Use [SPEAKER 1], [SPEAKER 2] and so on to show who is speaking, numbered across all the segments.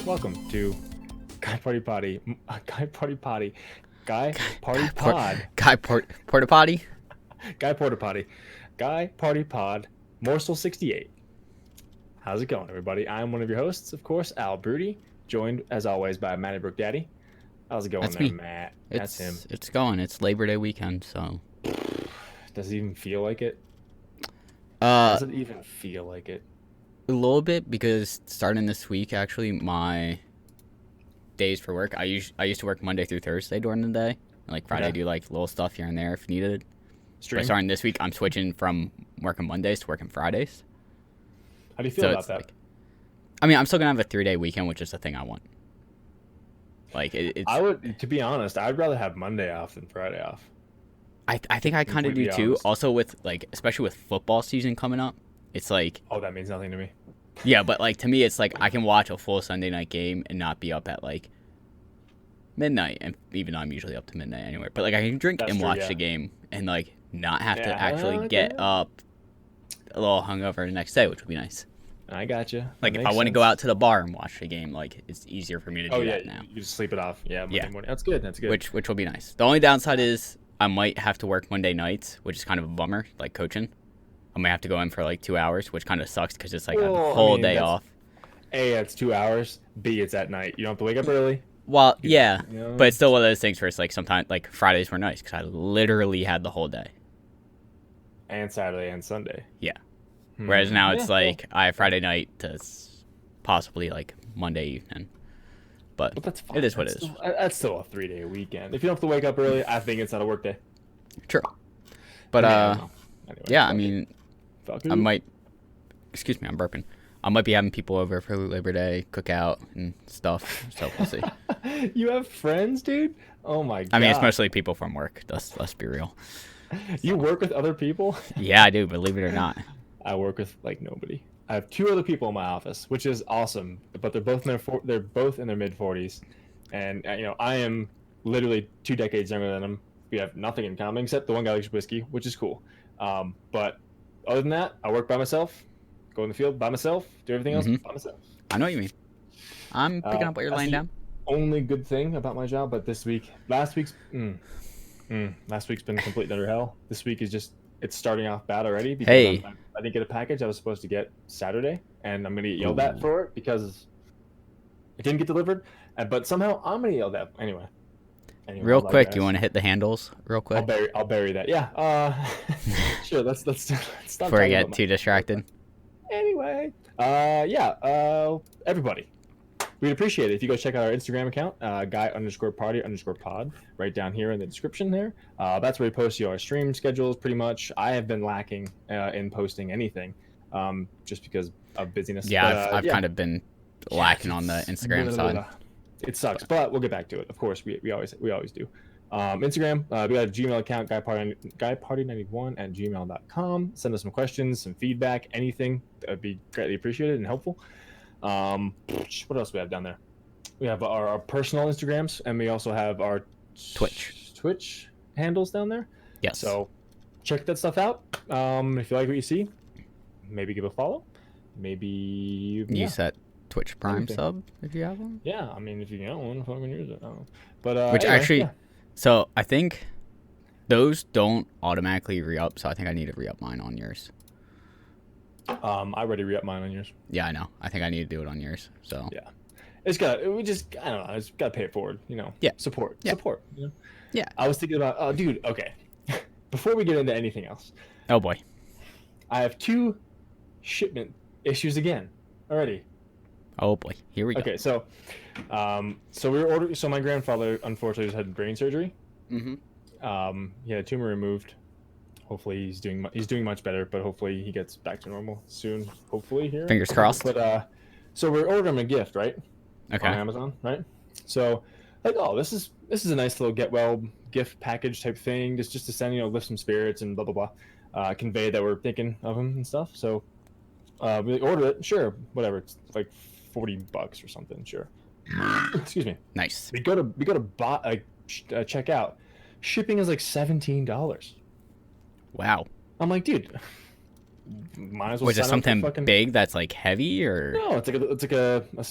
[SPEAKER 1] Welcome to Guy Party Potty, Guy Party Potty, Guy Party
[SPEAKER 2] Por-
[SPEAKER 1] Pod,
[SPEAKER 2] Porta potty.
[SPEAKER 1] Guy Porta Potty, Guy Party Pod, Morsel 68. How's it going, everybody? I'm one of your hosts, of course, Al Broody, joined as always by Matty Brook Daddy. How's it going
[SPEAKER 2] That's
[SPEAKER 1] there,
[SPEAKER 2] me.
[SPEAKER 1] Matt? That's him.
[SPEAKER 2] It's going. It's Labor Day weekend, so.
[SPEAKER 1] Does it even feel like it?
[SPEAKER 2] Uh,
[SPEAKER 1] Does it even feel like it?
[SPEAKER 2] a little bit because starting this week, actually, my days for work. I used to work Monday through Thursday during the day. Like Friday,
[SPEAKER 1] Okay.
[SPEAKER 2] do like little stuff here and there if needed.
[SPEAKER 1] Stream?
[SPEAKER 2] But starting this week, I'm switching from working Mondays to working Fridays.
[SPEAKER 1] How do you feel
[SPEAKER 2] So
[SPEAKER 1] about
[SPEAKER 2] it's
[SPEAKER 1] that?
[SPEAKER 2] like, I mean, I'm still gonna have a 3-day weekend, which is the thing I want. Like it's.
[SPEAKER 1] I would, to be honest, I'd rather have Monday off than Friday off.
[SPEAKER 2] I think I kind of do
[SPEAKER 1] Completely
[SPEAKER 2] too.
[SPEAKER 1] honest.
[SPEAKER 2] Also with like, especially with football season coming up, it's like.
[SPEAKER 1] Oh, that means nothing to me.
[SPEAKER 2] Yeah, but like to me, it's like I can watch a full Sunday night game and not be up at like midnight, and even though I'm usually up to midnight anyway. But like I can drink
[SPEAKER 1] That's
[SPEAKER 2] and
[SPEAKER 1] true,
[SPEAKER 2] watch
[SPEAKER 1] yeah.
[SPEAKER 2] the game and like not have to
[SPEAKER 1] Yeah,
[SPEAKER 2] actually
[SPEAKER 1] I
[SPEAKER 2] get
[SPEAKER 1] get it.
[SPEAKER 2] up a little hungover the next day, which would be nice.
[SPEAKER 1] I got you.
[SPEAKER 2] Like if I want to go out to the bar and watch the game, like it's easier for me to do
[SPEAKER 1] Oh yeah,
[SPEAKER 2] that now,
[SPEAKER 1] you just sleep it off. Yeah, Monday
[SPEAKER 2] Yeah.
[SPEAKER 1] morning. That's good. That's good.
[SPEAKER 2] which will be nice. The only downside is I might have to work Monday nights, which is kind of a bummer. Like coaching, I might have to go in for like 2 hours, which kind of sucks because it's like
[SPEAKER 1] Well,
[SPEAKER 2] a
[SPEAKER 1] I
[SPEAKER 2] whole
[SPEAKER 1] mean,
[SPEAKER 2] day
[SPEAKER 1] that's-
[SPEAKER 2] off.
[SPEAKER 1] A, it's 2 hours. B, it's at night. You don't have to wake up early.
[SPEAKER 2] Well, yeah,
[SPEAKER 1] You know?
[SPEAKER 2] but it's still one of those things where it's like sometimes like Fridays were nice because I literally had the whole day.
[SPEAKER 1] And Saturday and Sunday.
[SPEAKER 2] Yeah.
[SPEAKER 1] Hmm.
[SPEAKER 2] Whereas now it's
[SPEAKER 1] Yeah,
[SPEAKER 2] like I have Friday night to possibly like Monday evening. But
[SPEAKER 1] but that's fine.
[SPEAKER 2] it is what
[SPEAKER 1] That's
[SPEAKER 2] it is.
[SPEAKER 1] still- That's still a 3-day weekend. If you don't have to wake up early, I think it's not a work day.
[SPEAKER 2] True. But
[SPEAKER 1] I don't know. Anyway,
[SPEAKER 2] yeah, I
[SPEAKER 1] fuck it.
[SPEAKER 2] mean,
[SPEAKER 1] Fuck
[SPEAKER 2] I
[SPEAKER 1] it.
[SPEAKER 2] might. Excuse me, I'm burping. I might be having people over for Labor Day cookout and stuff. So we'll see.
[SPEAKER 1] You have friends, dude? Oh my god.
[SPEAKER 2] I mean, it's mostly people from work. Let's be real.
[SPEAKER 1] You work with other people?
[SPEAKER 2] Yeah, I do. Believe it or not.
[SPEAKER 1] I work with like nobody. I have 2 other people in my office, which is awesome. But they're both in their mid 40s, and I am literally 2 decades younger than them. We have nothing in common except the one guy likes whiskey, which is cool. But other than that, I work by myself, go in the field by myself, do everything else
[SPEAKER 2] Mhm.
[SPEAKER 1] by myself.
[SPEAKER 2] I know what you mean. I'm picking up what you're
[SPEAKER 1] that's
[SPEAKER 2] laying
[SPEAKER 1] the
[SPEAKER 2] down.
[SPEAKER 1] Only good thing about my job, but last week's been complete under hell. This week is just it's starting off bad already because
[SPEAKER 2] Hey.
[SPEAKER 1] I didn't get a package I was supposed to get Saturday, and I'm gonna get yelled at for it because it didn't get delivered. But somehow I'm gonna yell at anyway.
[SPEAKER 2] Real
[SPEAKER 1] I'll
[SPEAKER 2] quick,
[SPEAKER 1] digress.
[SPEAKER 2] you want to hit the handles real quick
[SPEAKER 1] I'll bury that. Yeah. Sure. Let's stop
[SPEAKER 2] before I
[SPEAKER 1] talking
[SPEAKER 2] get
[SPEAKER 1] about my-
[SPEAKER 2] too distracted?
[SPEAKER 1] Anyway, everybody, we'd appreciate it if you go check out our Instagram account, guy_party_pod, right down here in the description there. That's where we post our stream schedules pretty much. I have been lacking in posting anything, just because of busyness.
[SPEAKER 2] Yeah,
[SPEAKER 1] But,
[SPEAKER 2] I've kind of been lacking on the
[SPEAKER 1] it's-
[SPEAKER 2] Instagram side.
[SPEAKER 1] It sucks, but we'll get back to it. Of course, we always do. Instagram, we got a Gmail account, guyparty91@gmail.com. Send us some questions, some feedback, anything. That would be greatly appreciated and helpful. What else do we have down there? We have our personal Instagrams, and we also have our Twitch handles down there.
[SPEAKER 2] Yes.
[SPEAKER 1] So check that stuff out. If you like what you see, maybe give a follow. Maybe
[SPEAKER 2] use that Twitch Prime
[SPEAKER 1] Anything.
[SPEAKER 2] sub if you have one.
[SPEAKER 1] Yeah, I mean, if you don't want to fucking use it, I don't know. But
[SPEAKER 2] Which
[SPEAKER 1] anyway,
[SPEAKER 2] actually,
[SPEAKER 1] yeah.
[SPEAKER 2] so I think those don't automatically re-up, so I think I need to re-up mine on yours.
[SPEAKER 1] I already re-up mine on yours.
[SPEAKER 2] Yeah, I know. I think I need to do it on yours. So
[SPEAKER 1] Yeah. I don't know. It's got to pay it forward,
[SPEAKER 2] Yeah.
[SPEAKER 1] Support.
[SPEAKER 2] Yeah.
[SPEAKER 1] Support.
[SPEAKER 2] Yeah.
[SPEAKER 1] I was thinking about, oh, dude, okay. Before we get into anything else,
[SPEAKER 2] oh boy.
[SPEAKER 1] I have 2 shipment issues again already.
[SPEAKER 2] Oh boy. Here we go.
[SPEAKER 1] Okay, so we were ordering. So my grandfather unfortunately just had brain surgery.
[SPEAKER 2] Mm-hmm.
[SPEAKER 1] He had a tumor removed. Hopefully he's doing much better, but hopefully he gets back to normal soon. Hopefully here.
[SPEAKER 2] Fingers crossed.
[SPEAKER 1] But so we're ordering him a gift, right?
[SPEAKER 2] Okay.
[SPEAKER 1] On Amazon, right? So like, oh, this is a nice little get well gift package type thing, just to send, lift some spirits and blah blah blah, convey that we're thinking of him and stuff. So we order it, sure, whatever. It's like $40 or something, sure. Excuse me.
[SPEAKER 2] Nice.
[SPEAKER 1] We go to check out. Shipping is like $17.
[SPEAKER 2] Wow.
[SPEAKER 1] I'm like, dude, might as well
[SPEAKER 2] Was it
[SPEAKER 1] sign up for
[SPEAKER 2] something
[SPEAKER 1] fucking...
[SPEAKER 2] big that's like heavy or?
[SPEAKER 1] No, it's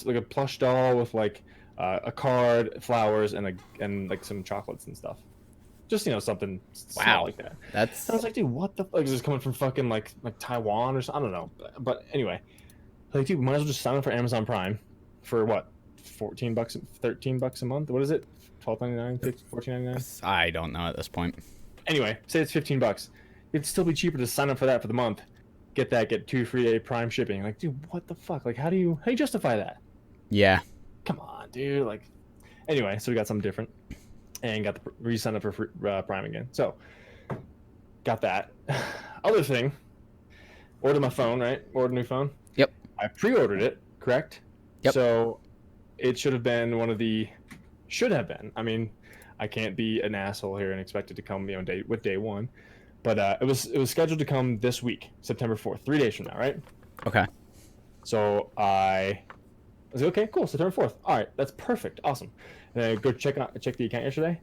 [SPEAKER 1] like a plush doll with like a card, flowers, and like some chocolates and stuff. Just something small
[SPEAKER 2] Wow.
[SPEAKER 1] like that.
[SPEAKER 2] That's
[SPEAKER 1] And I was like, dude, what the fuck is this coming from fucking like Taiwan or something? I don't know. But anyway, like, dude, might as well just sign up for Amazon Prime for what, $14, $13 a month? What is it? $12.99, $14.99?
[SPEAKER 2] I don't know at this point.
[SPEAKER 1] Anyway, say it's $15. It'd still be cheaper to sign up for that for the month. Get 2 free day Prime shipping. Like, dude, what the fuck? Like, how do you justify that?
[SPEAKER 2] Yeah.
[SPEAKER 1] Come on, dude. Like, anyway, so we got something different, and got the re-sign up for Prime again. So, got that. Other thing, ordered my phone, right? Ordered a new phone.
[SPEAKER 2] Yep.
[SPEAKER 1] I pre-ordered it, correct?
[SPEAKER 2] Yep.
[SPEAKER 1] So, it should have been should have been. I mean, I can't be an asshole here and expect it to come, day one. But it was scheduled to come this week, September 4th, 3 days from now, right?
[SPEAKER 2] Okay.
[SPEAKER 1] So I was like, okay, cool, September 4th. All right, that's perfect, awesome. And I go check the account yesterday.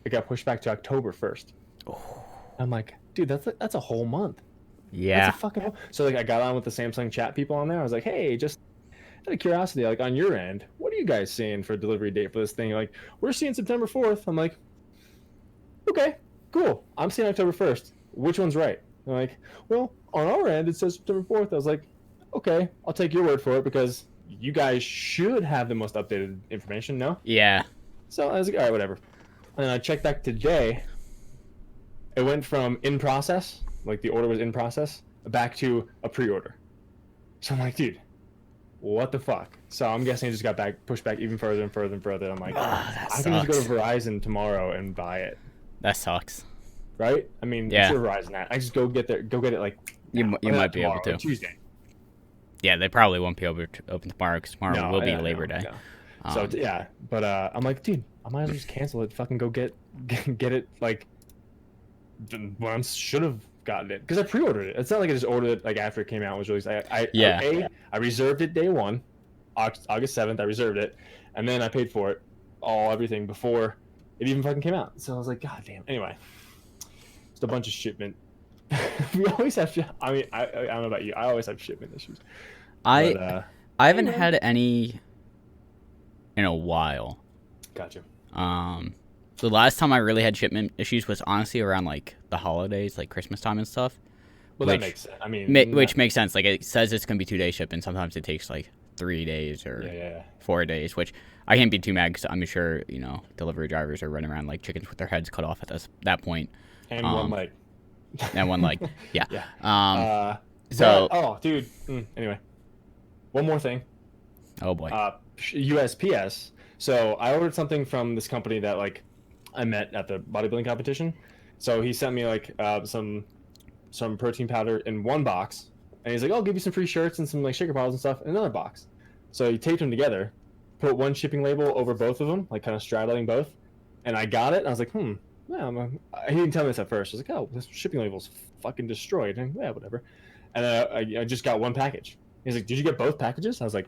[SPEAKER 1] It got pushed back to October 1st.
[SPEAKER 2] Oh.
[SPEAKER 1] I'm like, dude, that's a whole month.
[SPEAKER 2] Yeah.
[SPEAKER 1] That's a fucking... So like, I got on with the Samsung chat people on there. I was like, hey, just out of curiosity, like, on your end, what are you guys seeing for delivery date for this thing? Like, we're seeing September 4th. I'm like, okay, cool. I'm seeing October 1st. Which one's right? They're like, well, on our end, it says September 4th. I was like, okay, I'll take your word for it because you guys should have the most updated information, no?
[SPEAKER 2] Yeah.
[SPEAKER 1] So I was like, all right, whatever. And I checked back today. It went from in process, like the order was in process, back to a pre-order. So I'm like, dude, what the fuck? So I'm guessing it just got pushed back even further and further and further. I'm like,
[SPEAKER 2] that
[SPEAKER 1] I can just go
[SPEAKER 2] sucks.
[SPEAKER 1] to Verizon tomorrow and buy it,
[SPEAKER 2] That sucks.
[SPEAKER 1] right? I mean,
[SPEAKER 2] Yeah.
[SPEAKER 1] I'm sure Verizon that. I just go get it like
[SPEAKER 2] You
[SPEAKER 1] now.
[SPEAKER 2] might be
[SPEAKER 1] Tomorrow,
[SPEAKER 2] able to.
[SPEAKER 1] Tuesday.
[SPEAKER 2] Yeah, they probably won't be able to open tomorrow because tomorrow will be
[SPEAKER 1] no,
[SPEAKER 2] Labor Day.
[SPEAKER 1] no. So yeah, but I'm like, dude, I might as well just cancel it. Fucking go get it like when I should have gotten it because I pre-ordered it. It's not like I just ordered it like after it came out and was released. I reserved it day one, August 7th. I reserved it, and then I paid for it, everything before it even fucking came out. So I was like, god damn. Anyway, just a bunch of shipment. We always have. I mean, I don't know about you. I always have shipment issues.
[SPEAKER 2] I haven't had any in a while.
[SPEAKER 1] Gotcha.
[SPEAKER 2] The last time I really had shipment issues was honestly around like the holidays, like Christmas time and stuff.
[SPEAKER 1] Well, that makes sense. I mean,
[SPEAKER 2] Which makes sense. Like it says it's gonna be 2 days shipping. Sometimes it takes like 3 days or
[SPEAKER 1] yeah.
[SPEAKER 2] 4 days, which I can't be too mad because I'm sure delivery drivers are running around like chickens with their heads cut off at that point.
[SPEAKER 1] And one leg.
[SPEAKER 2] And one leg. Yeah.
[SPEAKER 1] Yeah.
[SPEAKER 2] So.
[SPEAKER 1] Dude. Anyway, one more thing.
[SPEAKER 2] Oh boy.
[SPEAKER 1] USPS. So I ordered something from this company that like I met at the bodybuilding competition. So he sent me like some protein powder in one box, and he's like, "I'll give you some free shirts and some like shaker bottles and stuff in another box." So he taped them together, put one shipping label over both of them, like kind of straddling both, and I got it. And I was like, yeah, he didn't tell me this at first. I was like, oh, this shipping label's fucking destroyed. And yeah, whatever. And I just got one package. He's like, did you get both packages? I was like,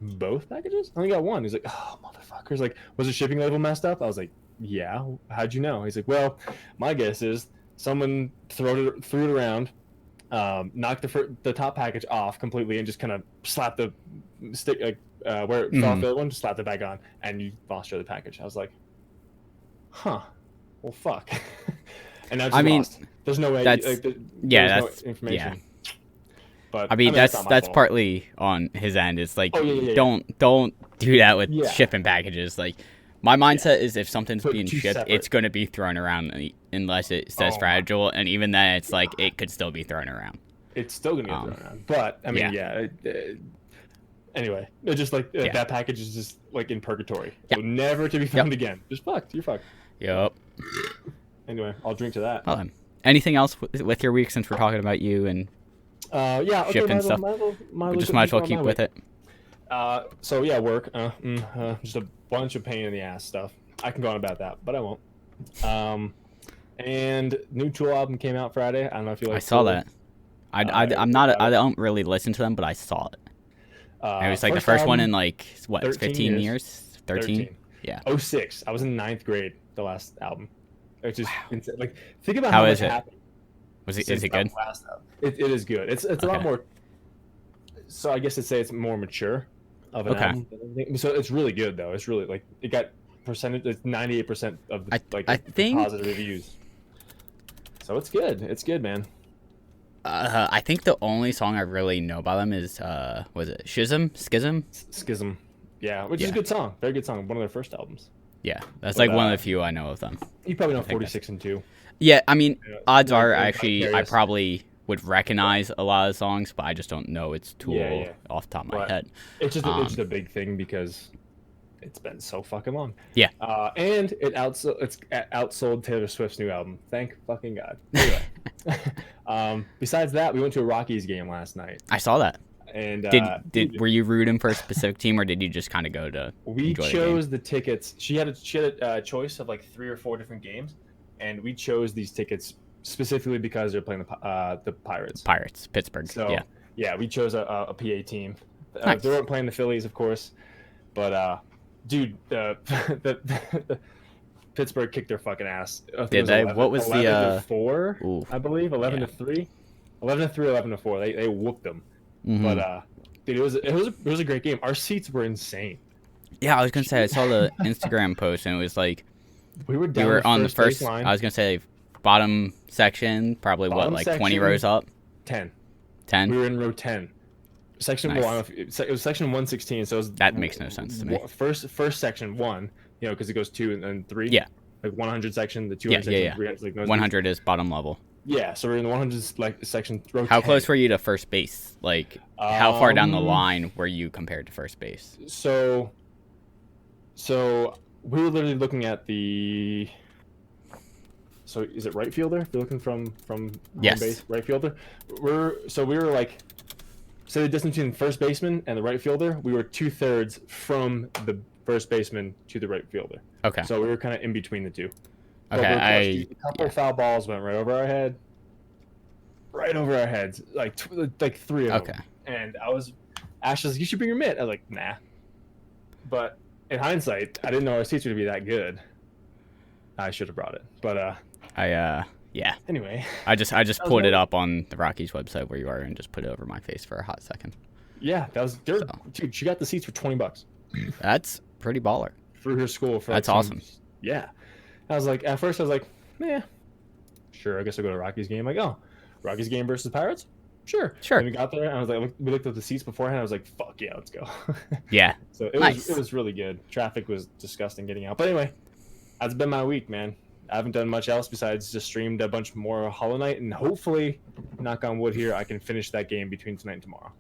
[SPEAKER 1] both packages? I only got one. He's like, oh, motherfuckers. Like, was the shipping label messed up? I was like, yeah. How'd you know? He's like, well, my guess is someone threw it around, knocked the top package off completely, and just kind of slapped the stick, like, where it fell off the other one, just slapped it back on, and you lost your other package. I was like, huh. Well, fuck. And now it's lost. There's no way.
[SPEAKER 2] That's
[SPEAKER 1] there's
[SPEAKER 2] no
[SPEAKER 1] information.
[SPEAKER 2] Yeah.
[SPEAKER 1] But
[SPEAKER 2] I mean,
[SPEAKER 1] that's
[SPEAKER 2] that's partly on his end. It's like don't do that with
[SPEAKER 1] Yeah.
[SPEAKER 2] shipping packages. Like my mindset is if something's
[SPEAKER 1] Put
[SPEAKER 2] being
[SPEAKER 1] two
[SPEAKER 2] shipped,
[SPEAKER 1] separate.
[SPEAKER 2] it's going to be thrown around unless it says fragile, and even then, it's like it could still be thrown around.
[SPEAKER 1] It's still gonna get thrown around. But I mean, anyway, it's just like that package is just like in purgatory. So never to be found again. Just fucked. You're fucked.
[SPEAKER 2] Yep.
[SPEAKER 1] Anyway, I'll drink to that.
[SPEAKER 2] Well, anything else with your week since we're talking about you and
[SPEAKER 1] okay,
[SPEAKER 2] shipping stuff? We just might as well keep with it.
[SPEAKER 1] So yeah, work. Just a bunch of pain in the ass stuff. I can go on about that, but I won't. And new Tool album came out Friday. I don't know if you like.
[SPEAKER 2] I saw that. I don't really listen to them, but I saw it. It was like the first one in like what 15 years? 13? Yeah.
[SPEAKER 1] 06. I was in 9th grade. The last album. Which is insane. Like, think about how much happened.
[SPEAKER 2] Is it
[SPEAKER 1] that
[SPEAKER 2] good?
[SPEAKER 1] last album. It is good. It's a lot
[SPEAKER 2] Okay.
[SPEAKER 1] more. So I guess I'd say it's more mature of an
[SPEAKER 2] Okay.
[SPEAKER 1] album. So it's really good though. It's really like it got percentage. It's 98% of the,
[SPEAKER 2] I
[SPEAKER 1] the
[SPEAKER 2] think
[SPEAKER 1] positive reviews. So it's good. It's good, man.
[SPEAKER 2] I think the only song I really know by them is was it Schism?
[SPEAKER 1] Schism. Yeah, which is
[SPEAKER 2] Yeah.
[SPEAKER 1] a good song. Very good song. One of their first albums.
[SPEAKER 2] Yeah, that's
[SPEAKER 1] But,
[SPEAKER 2] like one of the few I know of them.
[SPEAKER 1] You probably know
[SPEAKER 2] think
[SPEAKER 1] 46 and 2.
[SPEAKER 2] Yeah, I mean,
[SPEAKER 1] Yeah,
[SPEAKER 2] odds
[SPEAKER 1] like,
[SPEAKER 2] are
[SPEAKER 1] like
[SPEAKER 2] actually I
[SPEAKER 1] Vicarious.
[SPEAKER 2] probably would recognize a lot of the songs, but I just don't know its Tool
[SPEAKER 1] Yeah.
[SPEAKER 2] off the top of my
[SPEAKER 1] But
[SPEAKER 2] head.
[SPEAKER 1] It's just
[SPEAKER 2] Um,
[SPEAKER 1] it's just a big thing because it's been so fucking long.
[SPEAKER 2] Yeah.
[SPEAKER 1] And it's outsold Taylor Swift's new album. Thank fucking God. Anyway. Besides that, we went to a Rockies game last night,
[SPEAKER 2] I saw that.
[SPEAKER 1] and
[SPEAKER 2] Were you rooting for a specific team, or did you just kind of go to
[SPEAKER 1] we
[SPEAKER 2] enjoy
[SPEAKER 1] chose the tickets. She had a choice of like 3 or 4 different games, and we chose these tickets specifically because they're playing the Pirates.
[SPEAKER 2] Pirates, Pittsburgh?
[SPEAKER 1] So
[SPEAKER 2] Yeah,
[SPEAKER 1] we chose a PA team.
[SPEAKER 2] Nice.
[SPEAKER 1] They weren't playing the Phillies, of course, but dude, the Pittsburgh kicked their fucking ass. I think it
[SPEAKER 2] Did
[SPEAKER 1] was
[SPEAKER 2] they?
[SPEAKER 1] 11
[SPEAKER 2] What was the,
[SPEAKER 1] 11-4,
[SPEAKER 2] ooh,
[SPEAKER 1] I believe 11
[SPEAKER 2] yeah.
[SPEAKER 1] to 3, 11 to 3, 11 to 4. They whooped them.
[SPEAKER 2] Mhm.
[SPEAKER 1] But dude, it was a great game. Our seats were insane.
[SPEAKER 2] Yeah, I was gonna say I saw the Instagram post and it was like
[SPEAKER 1] We were
[SPEAKER 2] we
[SPEAKER 1] down
[SPEAKER 2] were on the
[SPEAKER 1] base
[SPEAKER 2] first.
[SPEAKER 1] line,
[SPEAKER 2] I was gonna say bottom section, probably
[SPEAKER 1] Bottom
[SPEAKER 2] like 20
[SPEAKER 1] section.
[SPEAKER 2] rows up,
[SPEAKER 1] 10.
[SPEAKER 2] 10.
[SPEAKER 1] We were in row 10. Section
[SPEAKER 2] Nice.
[SPEAKER 1] 1, it was section 116. So it was
[SPEAKER 2] That makes no sense to me.
[SPEAKER 1] First section 1, because it goes 2 and 3.
[SPEAKER 2] Yeah.
[SPEAKER 1] Like 100 section, the 200
[SPEAKER 2] Yeah,
[SPEAKER 1] section,
[SPEAKER 2] yeah.
[SPEAKER 1] 300, like, those
[SPEAKER 2] 100 is bottom level.
[SPEAKER 1] Yeah, so we're in the 100 section. Row
[SPEAKER 2] How
[SPEAKER 1] 10.
[SPEAKER 2] close were you to first base? Like, how far down the
[SPEAKER 1] Um,
[SPEAKER 2] line were you compared to first base?
[SPEAKER 1] So we were literally looking at the. So is it right fielder? If you're looking from home
[SPEAKER 2] Yes.
[SPEAKER 1] base, right fielder. We were like, so the distance between first baseman and the right fielder, we were 2/3 from the first baseman to the right fielder.
[SPEAKER 2] Okay.
[SPEAKER 1] So we were kind of in between the two. But
[SPEAKER 2] Okay.
[SPEAKER 1] we were close. A couple
[SPEAKER 2] yeah.
[SPEAKER 1] foul balls went right over our head. Right over our heads, like 3 of
[SPEAKER 2] Okay.
[SPEAKER 1] them. And Ash was like, "You should bring your mitt." I was like, "Nah." But in hindsight, I didn't know our seats would be that good. I should have brought it. But
[SPEAKER 2] Yeah.
[SPEAKER 1] anyway,
[SPEAKER 2] I just
[SPEAKER 1] was
[SPEAKER 2] pulled it
[SPEAKER 1] really-
[SPEAKER 2] up on the Rockies website where you are and just put it over my face for a hot second.
[SPEAKER 1] yeah,
[SPEAKER 2] So.
[SPEAKER 1] dude. She got the seats for $20
[SPEAKER 2] That's pretty baller.
[SPEAKER 1] for her school. For
[SPEAKER 2] That's
[SPEAKER 1] like,
[SPEAKER 2] awesome.
[SPEAKER 1] Yeah, I was like, at first I was like, "Yeah, sure. I guess I'll go to Rockies game." Like, oh, Rockies game versus Pirates. Sure.
[SPEAKER 2] Sure.
[SPEAKER 1] And we got there, and I was like, we looked at the seats beforehand. I was like, "Fuck yeah, let's go."
[SPEAKER 2] Yeah.
[SPEAKER 1] So it
[SPEAKER 2] Nice.
[SPEAKER 1] was really good. Traffic was disgusting getting out. But anyway, that's been my week, man. I haven't done much else besides just streamed a bunch more Hollow Knight, and hopefully, knock on wood here, I can finish that game between tonight and tomorrow.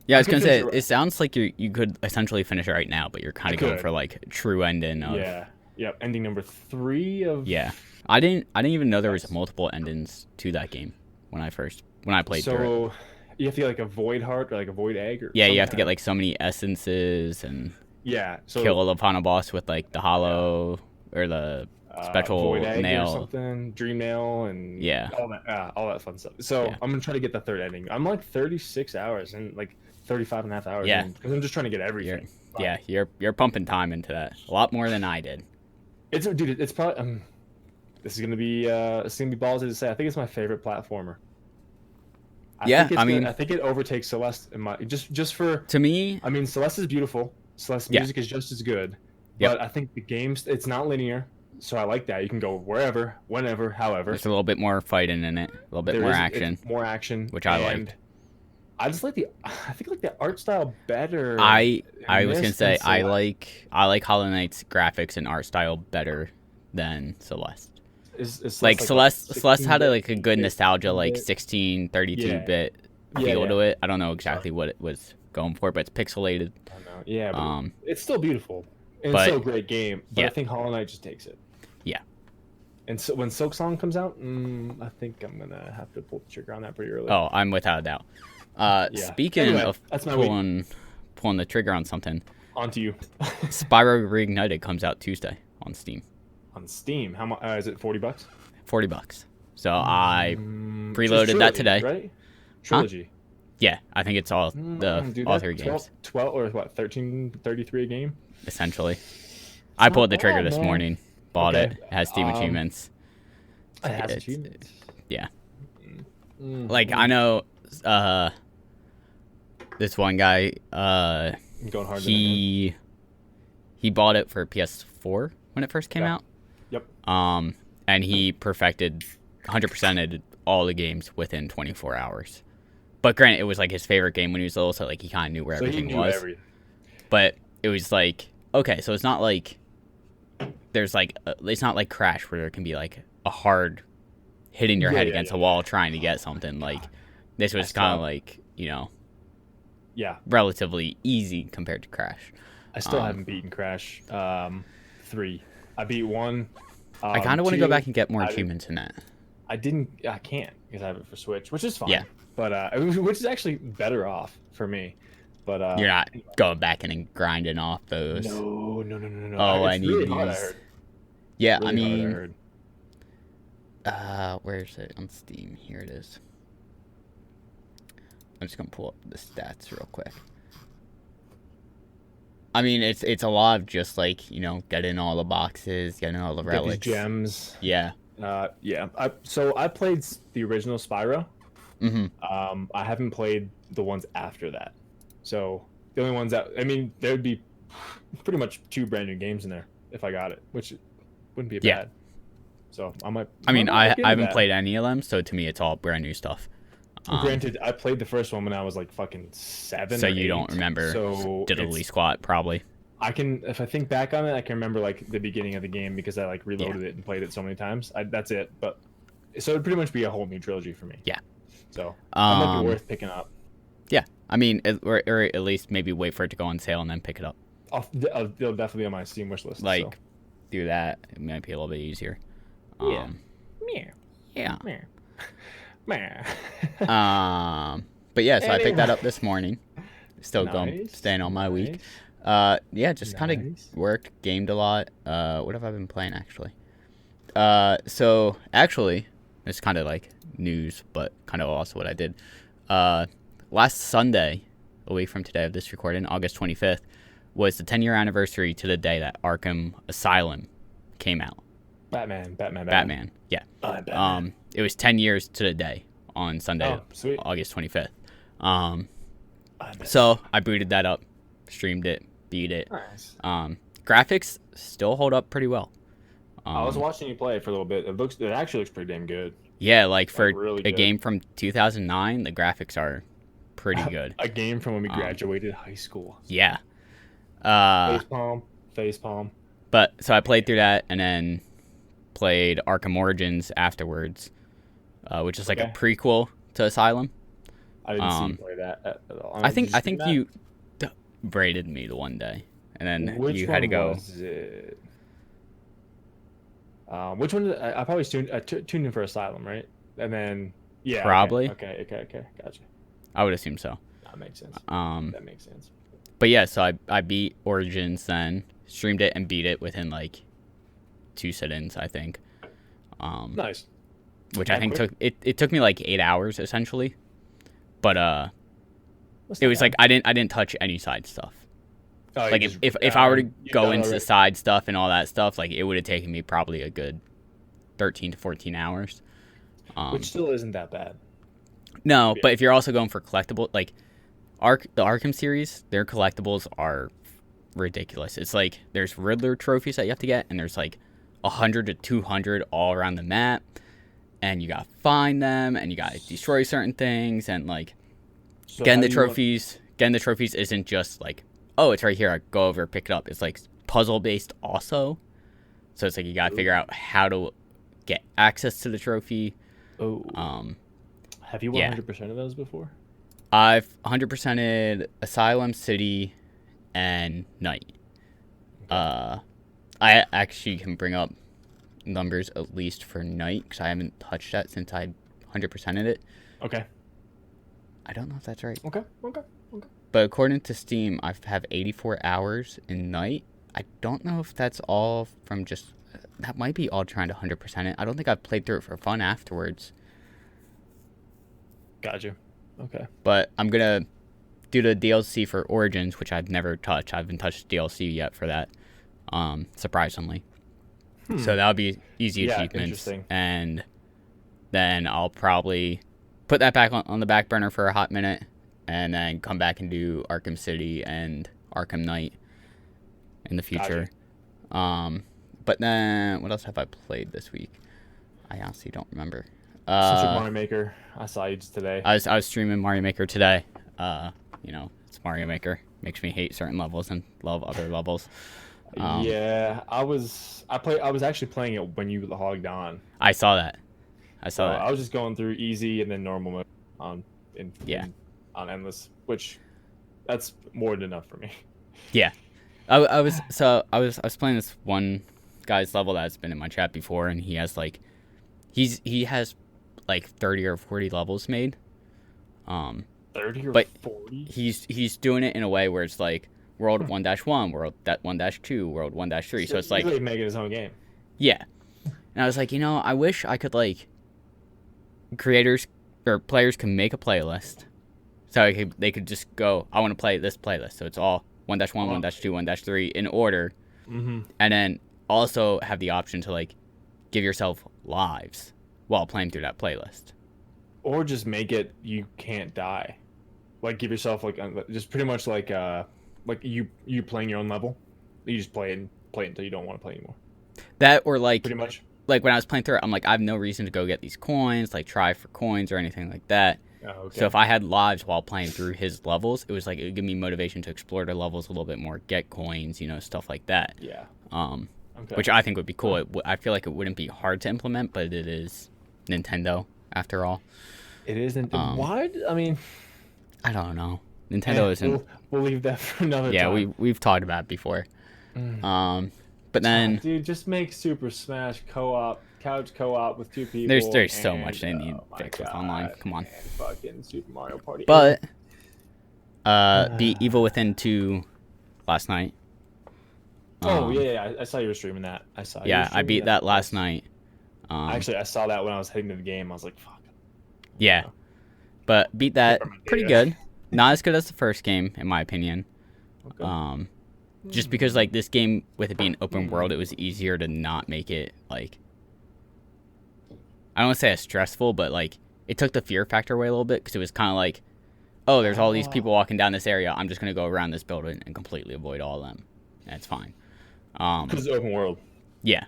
[SPEAKER 2] Yeah, I was
[SPEAKER 1] I
[SPEAKER 2] gonna
[SPEAKER 1] could
[SPEAKER 2] say
[SPEAKER 1] finish it-
[SPEAKER 2] it sounds like you could essentially finish it right now, but you're kind
[SPEAKER 1] I
[SPEAKER 2] of going
[SPEAKER 1] could.
[SPEAKER 2] for like true ending of.
[SPEAKER 1] Yeah. Yep. Ending number 3 of.
[SPEAKER 2] Yeah. I didn't even know there was
[SPEAKER 1] Nice.
[SPEAKER 2] multiple endings to that game when I played through it.
[SPEAKER 1] So you have to get like a void heart or like a void egg or.
[SPEAKER 2] Yeah, you
[SPEAKER 1] some
[SPEAKER 2] have to get
[SPEAKER 1] kind.
[SPEAKER 2] like so many essences and
[SPEAKER 1] Yeah. So
[SPEAKER 2] kill upon a boss with like the hollow or the special
[SPEAKER 1] void egg
[SPEAKER 2] nail.
[SPEAKER 1] or something, dream nail, and
[SPEAKER 2] Yeah.
[SPEAKER 1] all that fun stuff. So
[SPEAKER 2] Yeah.
[SPEAKER 1] I'm gonna try to get the third ending. I'm like 36 hours and like 35 and a half hours.
[SPEAKER 2] Yeah.
[SPEAKER 1] Because I'm just trying to get everything.
[SPEAKER 2] Yeah, you're pumping time into that a lot more than I did.
[SPEAKER 1] It's probably this is gonna be ballsy to say. I think it's my favorite platformer.
[SPEAKER 2] Yeah,
[SPEAKER 1] think
[SPEAKER 2] I mean-
[SPEAKER 1] I think it overtakes Celeste in my just for.
[SPEAKER 2] To me,
[SPEAKER 1] I mean, Celeste is beautiful. Celeste's
[SPEAKER 2] Yeah.
[SPEAKER 1] music is just as good.
[SPEAKER 2] Yep.
[SPEAKER 1] But I think the game's it's not linear, so I like that. You can go wherever, whenever, however.
[SPEAKER 2] there's a little bit more fighting in it, a little bit
[SPEAKER 1] There
[SPEAKER 2] more
[SPEAKER 1] is-
[SPEAKER 2] action.
[SPEAKER 1] it's more action,
[SPEAKER 2] which I
[SPEAKER 1] and
[SPEAKER 2] liked.
[SPEAKER 1] I just like I think I like the art style better.
[SPEAKER 2] I
[SPEAKER 1] in
[SPEAKER 2] was
[SPEAKER 1] this
[SPEAKER 2] gonna say
[SPEAKER 1] than
[SPEAKER 2] I
[SPEAKER 1] Celeste.
[SPEAKER 2] like Hollow Knight's graphics and art style better than Celeste.
[SPEAKER 1] Is
[SPEAKER 2] Like
[SPEAKER 1] what,
[SPEAKER 2] Celeste had
[SPEAKER 1] 16-bit?
[SPEAKER 2] a good nostalgia, like
[SPEAKER 1] 16-bit?
[SPEAKER 2] 16, 32-bit
[SPEAKER 1] Yeah,
[SPEAKER 2] feel
[SPEAKER 1] yeah.
[SPEAKER 2] to it. I don't know exactly what it was going for, but it's pixelated.
[SPEAKER 1] I don't know. Yeah, but it's still beautiful. And
[SPEAKER 2] but-
[SPEAKER 1] it's still a great game. But
[SPEAKER 2] yeah.
[SPEAKER 1] I think Hollow Knight just takes it.
[SPEAKER 2] Yeah.
[SPEAKER 1] And so when Silk Song comes out, I think I'm gonna have to pull the trigger on that pretty early.
[SPEAKER 2] Oh, I'm without a doubt.
[SPEAKER 1] Yeah.
[SPEAKER 2] Speaking
[SPEAKER 1] Anyway,
[SPEAKER 2] of
[SPEAKER 1] that's my week.
[SPEAKER 2] pulling the trigger on something,
[SPEAKER 1] On to you.
[SPEAKER 2] Spyro Reignited comes out Tuesday on Steam.
[SPEAKER 1] On Steam, how much is it? $40?
[SPEAKER 2] $40. So I
[SPEAKER 1] It's
[SPEAKER 2] preloaded that
[SPEAKER 1] trilogy,
[SPEAKER 2] today.
[SPEAKER 1] Right? Trilogy.
[SPEAKER 2] Yeah, I think it's all the
[SPEAKER 1] Dude,
[SPEAKER 2] all
[SPEAKER 1] that's
[SPEAKER 2] 3 games
[SPEAKER 1] 12 or what? 13.33 a game.
[SPEAKER 2] essentially. I pulled the
[SPEAKER 1] not
[SPEAKER 2] trigger
[SPEAKER 1] bad,
[SPEAKER 2] this
[SPEAKER 1] man.
[SPEAKER 2] morning, bought
[SPEAKER 1] Okay.
[SPEAKER 2] it. It has Steam achievements.
[SPEAKER 1] It has
[SPEAKER 2] It's-
[SPEAKER 1] achievements.
[SPEAKER 2] yeah. Like I know this one guy
[SPEAKER 1] I'm going hard.
[SPEAKER 2] he bought it for PS4 when it first came out.
[SPEAKER 1] Yep.
[SPEAKER 2] And he perfected 100%ed all the games within 24 hours. But granted, it was like his favorite game when he was little, so like he kind of knew where everything was.
[SPEAKER 1] Everything.
[SPEAKER 2] But it was like, okay, so it's not like there's like it's not like Crash where there can be like a hard hitting your head against a wall trying to get something. Like this was kind of like, you know, relatively easy compared to Crash.
[SPEAKER 1] I still haven't beaten Crash 3. I beat 1.
[SPEAKER 2] I kind of want to go back and get more achievements in that.
[SPEAKER 1] I can't because I have it for Switch, which is fine.
[SPEAKER 2] Yeah.
[SPEAKER 1] But which is actually better off for me. But
[SPEAKER 2] you're not going back and grinding off those.
[SPEAKER 1] No.
[SPEAKER 2] Oh,
[SPEAKER 1] it's
[SPEAKER 2] I need
[SPEAKER 1] really
[SPEAKER 2] these.
[SPEAKER 1] hard, I heard.
[SPEAKER 2] Yeah,
[SPEAKER 1] really
[SPEAKER 2] I mean,
[SPEAKER 1] hard, I heard.
[SPEAKER 2] Where is it on Steam? Here it is. I'm just gonna pull up the stats real quick. I mean, it's a lot of just like, you know, getting all the boxes, getting all the relics,
[SPEAKER 1] Get these gems.
[SPEAKER 2] Yeah.
[SPEAKER 1] Yeah. So I played the original Spyro.
[SPEAKER 2] Mm-hmm.
[SPEAKER 1] I haven't played the ones after that. So the only ones that there would be pretty much 2 brand new games in there if I got it, which wouldn't be bad. So I might.
[SPEAKER 2] I haven't played any of them, so to me it's all brand new stuff.
[SPEAKER 1] Granted, I played the first one when I was like fucking 7.
[SPEAKER 2] So
[SPEAKER 1] or
[SPEAKER 2] you
[SPEAKER 1] 8,
[SPEAKER 2] don't remember
[SPEAKER 1] so
[SPEAKER 2] Diddly Squat probably.
[SPEAKER 1] I can, if I think back on it, I can remember like the beginning of the game because I like reloaded it and played it so many times. That's it. But so it'd pretty much be a whole new trilogy for me.
[SPEAKER 2] Yeah.
[SPEAKER 1] So it might be worth picking up.
[SPEAKER 2] Yeah, I mean, or at least maybe wait for it to go on sale and then pick it up.
[SPEAKER 1] They'll definitely be on my Steam wish list.
[SPEAKER 2] Like, do that. It might be a little bit easier. Yeah. But yeah, so I picked that up this morning. Still going, staying on my week. Yeah, just kind of worked, gamed a lot. What have I been playing actually? So actually, it's kind of like news, but kind of also what I did. Last Sunday, a week from today of this recording, August 25th, was the 10-year anniversary to the day that Arkham Asylum came out. Batman. Yeah.
[SPEAKER 1] Batman.
[SPEAKER 2] It was 10 years to the day on Sunday, August 25th. So I booted that up, streamed it, beat it.
[SPEAKER 1] Nice.
[SPEAKER 2] Graphics still hold up pretty well.
[SPEAKER 1] I was watching you play for a little bit. It actually looks pretty damn good.
[SPEAKER 2] Yeah, like for
[SPEAKER 1] really
[SPEAKER 2] a game from 2009, the graphics are pretty good.
[SPEAKER 1] A game from when we graduated high school.
[SPEAKER 2] Yeah.
[SPEAKER 1] Facepalm.
[SPEAKER 2] But so I played through that and then played Arkham Origins afterwards, which is like a prequel to Asylum.
[SPEAKER 1] I didn't see you play that at all.
[SPEAKER 2] I think you braided me the one day, and then you had to go.
[SPEAKER 1] Was it? Which one? I probably tuned in for Asylum, right? And then
[SPEAKER 2] probably.
[SPEAKER 1] Okay, gotcha.
[SPEAKER 2] I would assume so.
[SPEAKER 1] That makes sense. That makes sense.
[SPEAKER 2] But yeah, so I beat Origins, then streamed it and beat it within like 2 sit-ins, I think.
[SPEAKER 1] Nice.
[SPEAKER 2] Which I think took me like 8 hours essentially, but it was like I didn't touch any side stuff.
[SPEAKER 1] Oh,
[SPEAKER 2] like if I were to go into the side stuff and all that stuff, like it would have taken me probably a good 13 to 14 hours.
[SPEAKER 1] Which still isn't that bad.
[SPEAKER 2] No, but if you're also going for collectible, like the Arkham series, their collectibles are ridiculous. It's like there's Riddler trophies that you have to get, and there's like 100 to 200 all around the map, and you gotta find them, and you gotta destroy certain things, and like getting the trophies isn't just like, oh, it's right here, I go over, pick it up. It's like puzzle based also, so it's like you gotta figure out how to get access to the trophy.
[SPEAKER 1] Have you 100% of those before?
[SPEAKER 2] I've 100%ed Asylum, City, and Night. I actually can bring up numbers at least for Night, because I haven't touched that since I 100%ed it.
[SPEAKER 1] Okay.
[SPEAKER 2] I don't know if that's right.
[SPEAKER 1] Okay.
[SPEAKER 2] But according to Steam, I have 84 hours in Night. I don't know if that's all from just... That might be all trying to 100% it. I don't think I've played through it for fun afterwards.
[SPEAKER 1] Gotcha. Okay.
[SPEAKER 2] But I'm going to do the DLC for Origins, which I've never touched. I haven't touched DLC yet for that, surprisingly. So that'll be easy achievements.
[SPEAKER 1] Interesting.
[SPEAKER 2] And then I'll probably put that back on the back burner for a hot minute, and then come back and do Arkham City and Arkham Knight in the future.
[SPEAKER 1] Gotcha.
[SPEAKER 2] But then what else have I played this week? I honestly don't remember.
[SPEAKER 1] Super Mario Maker. I saw you just today.
[SPEAKER 2] I was streaming Mario Maker today. It's Mario Maker. Makes me hate certain levels and love other levels.
[SPEAKER 1] Yeah, I was actually playing it when you logged on.
[SPEAKER 2] I saw that.
[SPEAKER 1] I was just going through easy and then normal mode on endless, which that's more than enough for me.
[SPEAKER 2] Yeah. I was playing this one guy's level that's been in my chat before, and he has like he has like 30 or 40 levels made.
[SPEAKER 1] 30 or
[SPEAKER 2] but
[SPEAKER 1] 40?
[SPEAKER 2] He's doing it in a way where it's like World 1-1, World 1-2, World 1-3. So it's like
[SPEAKER 1] he's making his own game.
[SPEAKER 2] Yeah. And I was like, I wish I could like creators or players can make a playlist. So they could just go, I want to play this playlist. So it's all 1-1, 1-2, 1-3 in order.
[SPEAKER 1] Mm-hmm.
[SPEAKER 2] And then also have the option to like give yourself lives while playing through that playlist.
[SPEAKER 1] Or just make it you can't die. Like give yourself like just pretty much like you playing your own level. You just play it until you don't want to play anymore.
[SPEAKER 2] That or like
[SPEAKER 1] pretty much.
[SPEAKER 2] Like when I was playing through it, I'm like, I have no reason to go get these coins, like try for coins or anything like that.
[SPEAKER 1] Oh, okay.
[SPEAKER 2] So if I had lives while playing through his levels, it was like it would give me motivation to explore the levels a little bit more, get coins, stuff like that.
[SPEAKER 1] Yeah.
[SPEAKER 2] Okay. Which I think would be cool. I feel like it wouldn't be hard to implement, but it is Nintendo after all.
[SPEAKER 1] It isn't. Why? I mean,
[SPEAKER 2] I don't know. Nintendo isn't.
[SPEAKER 1] We'll leave that for another
[SPEAKER 2] time.
[SPEAKER 1] Yeah,
[SPEAKER 2] we've talked about it before. But then,
[SPEAKER 1] dude, just make Super Smash couch co-op with two people.
[SPEAKER 2] There's so much they need fixed with online. Come on.
[SPEAKER 1] Fucking Super Mario Party.
[SPEAKER 2] But beat Evil Within 2 last night.
[SPEAKER 1] Yeah, I saw you were streaming that.
[SPEAKER 2] I beat that last night.
[SPEAKER 1] Actually, I saw that when I was heading to the game. I was like, fuck.
[SPEAKER 2] Yeah, but beat that pretty good. Not as good as the first game, in my opinion. Okay. Just because like this game, with it being open world, it was easier to not make it like, I don't want to say as stressful, but like it took the fear factor away a little bit because it was kind of like, oh, there's all these people walking down this area. I'm just gonna go around this building and completely avoid all of them. That's fine.
[SPEAKER 1] Because it's open world.
[SPEAKER 2] Yeah.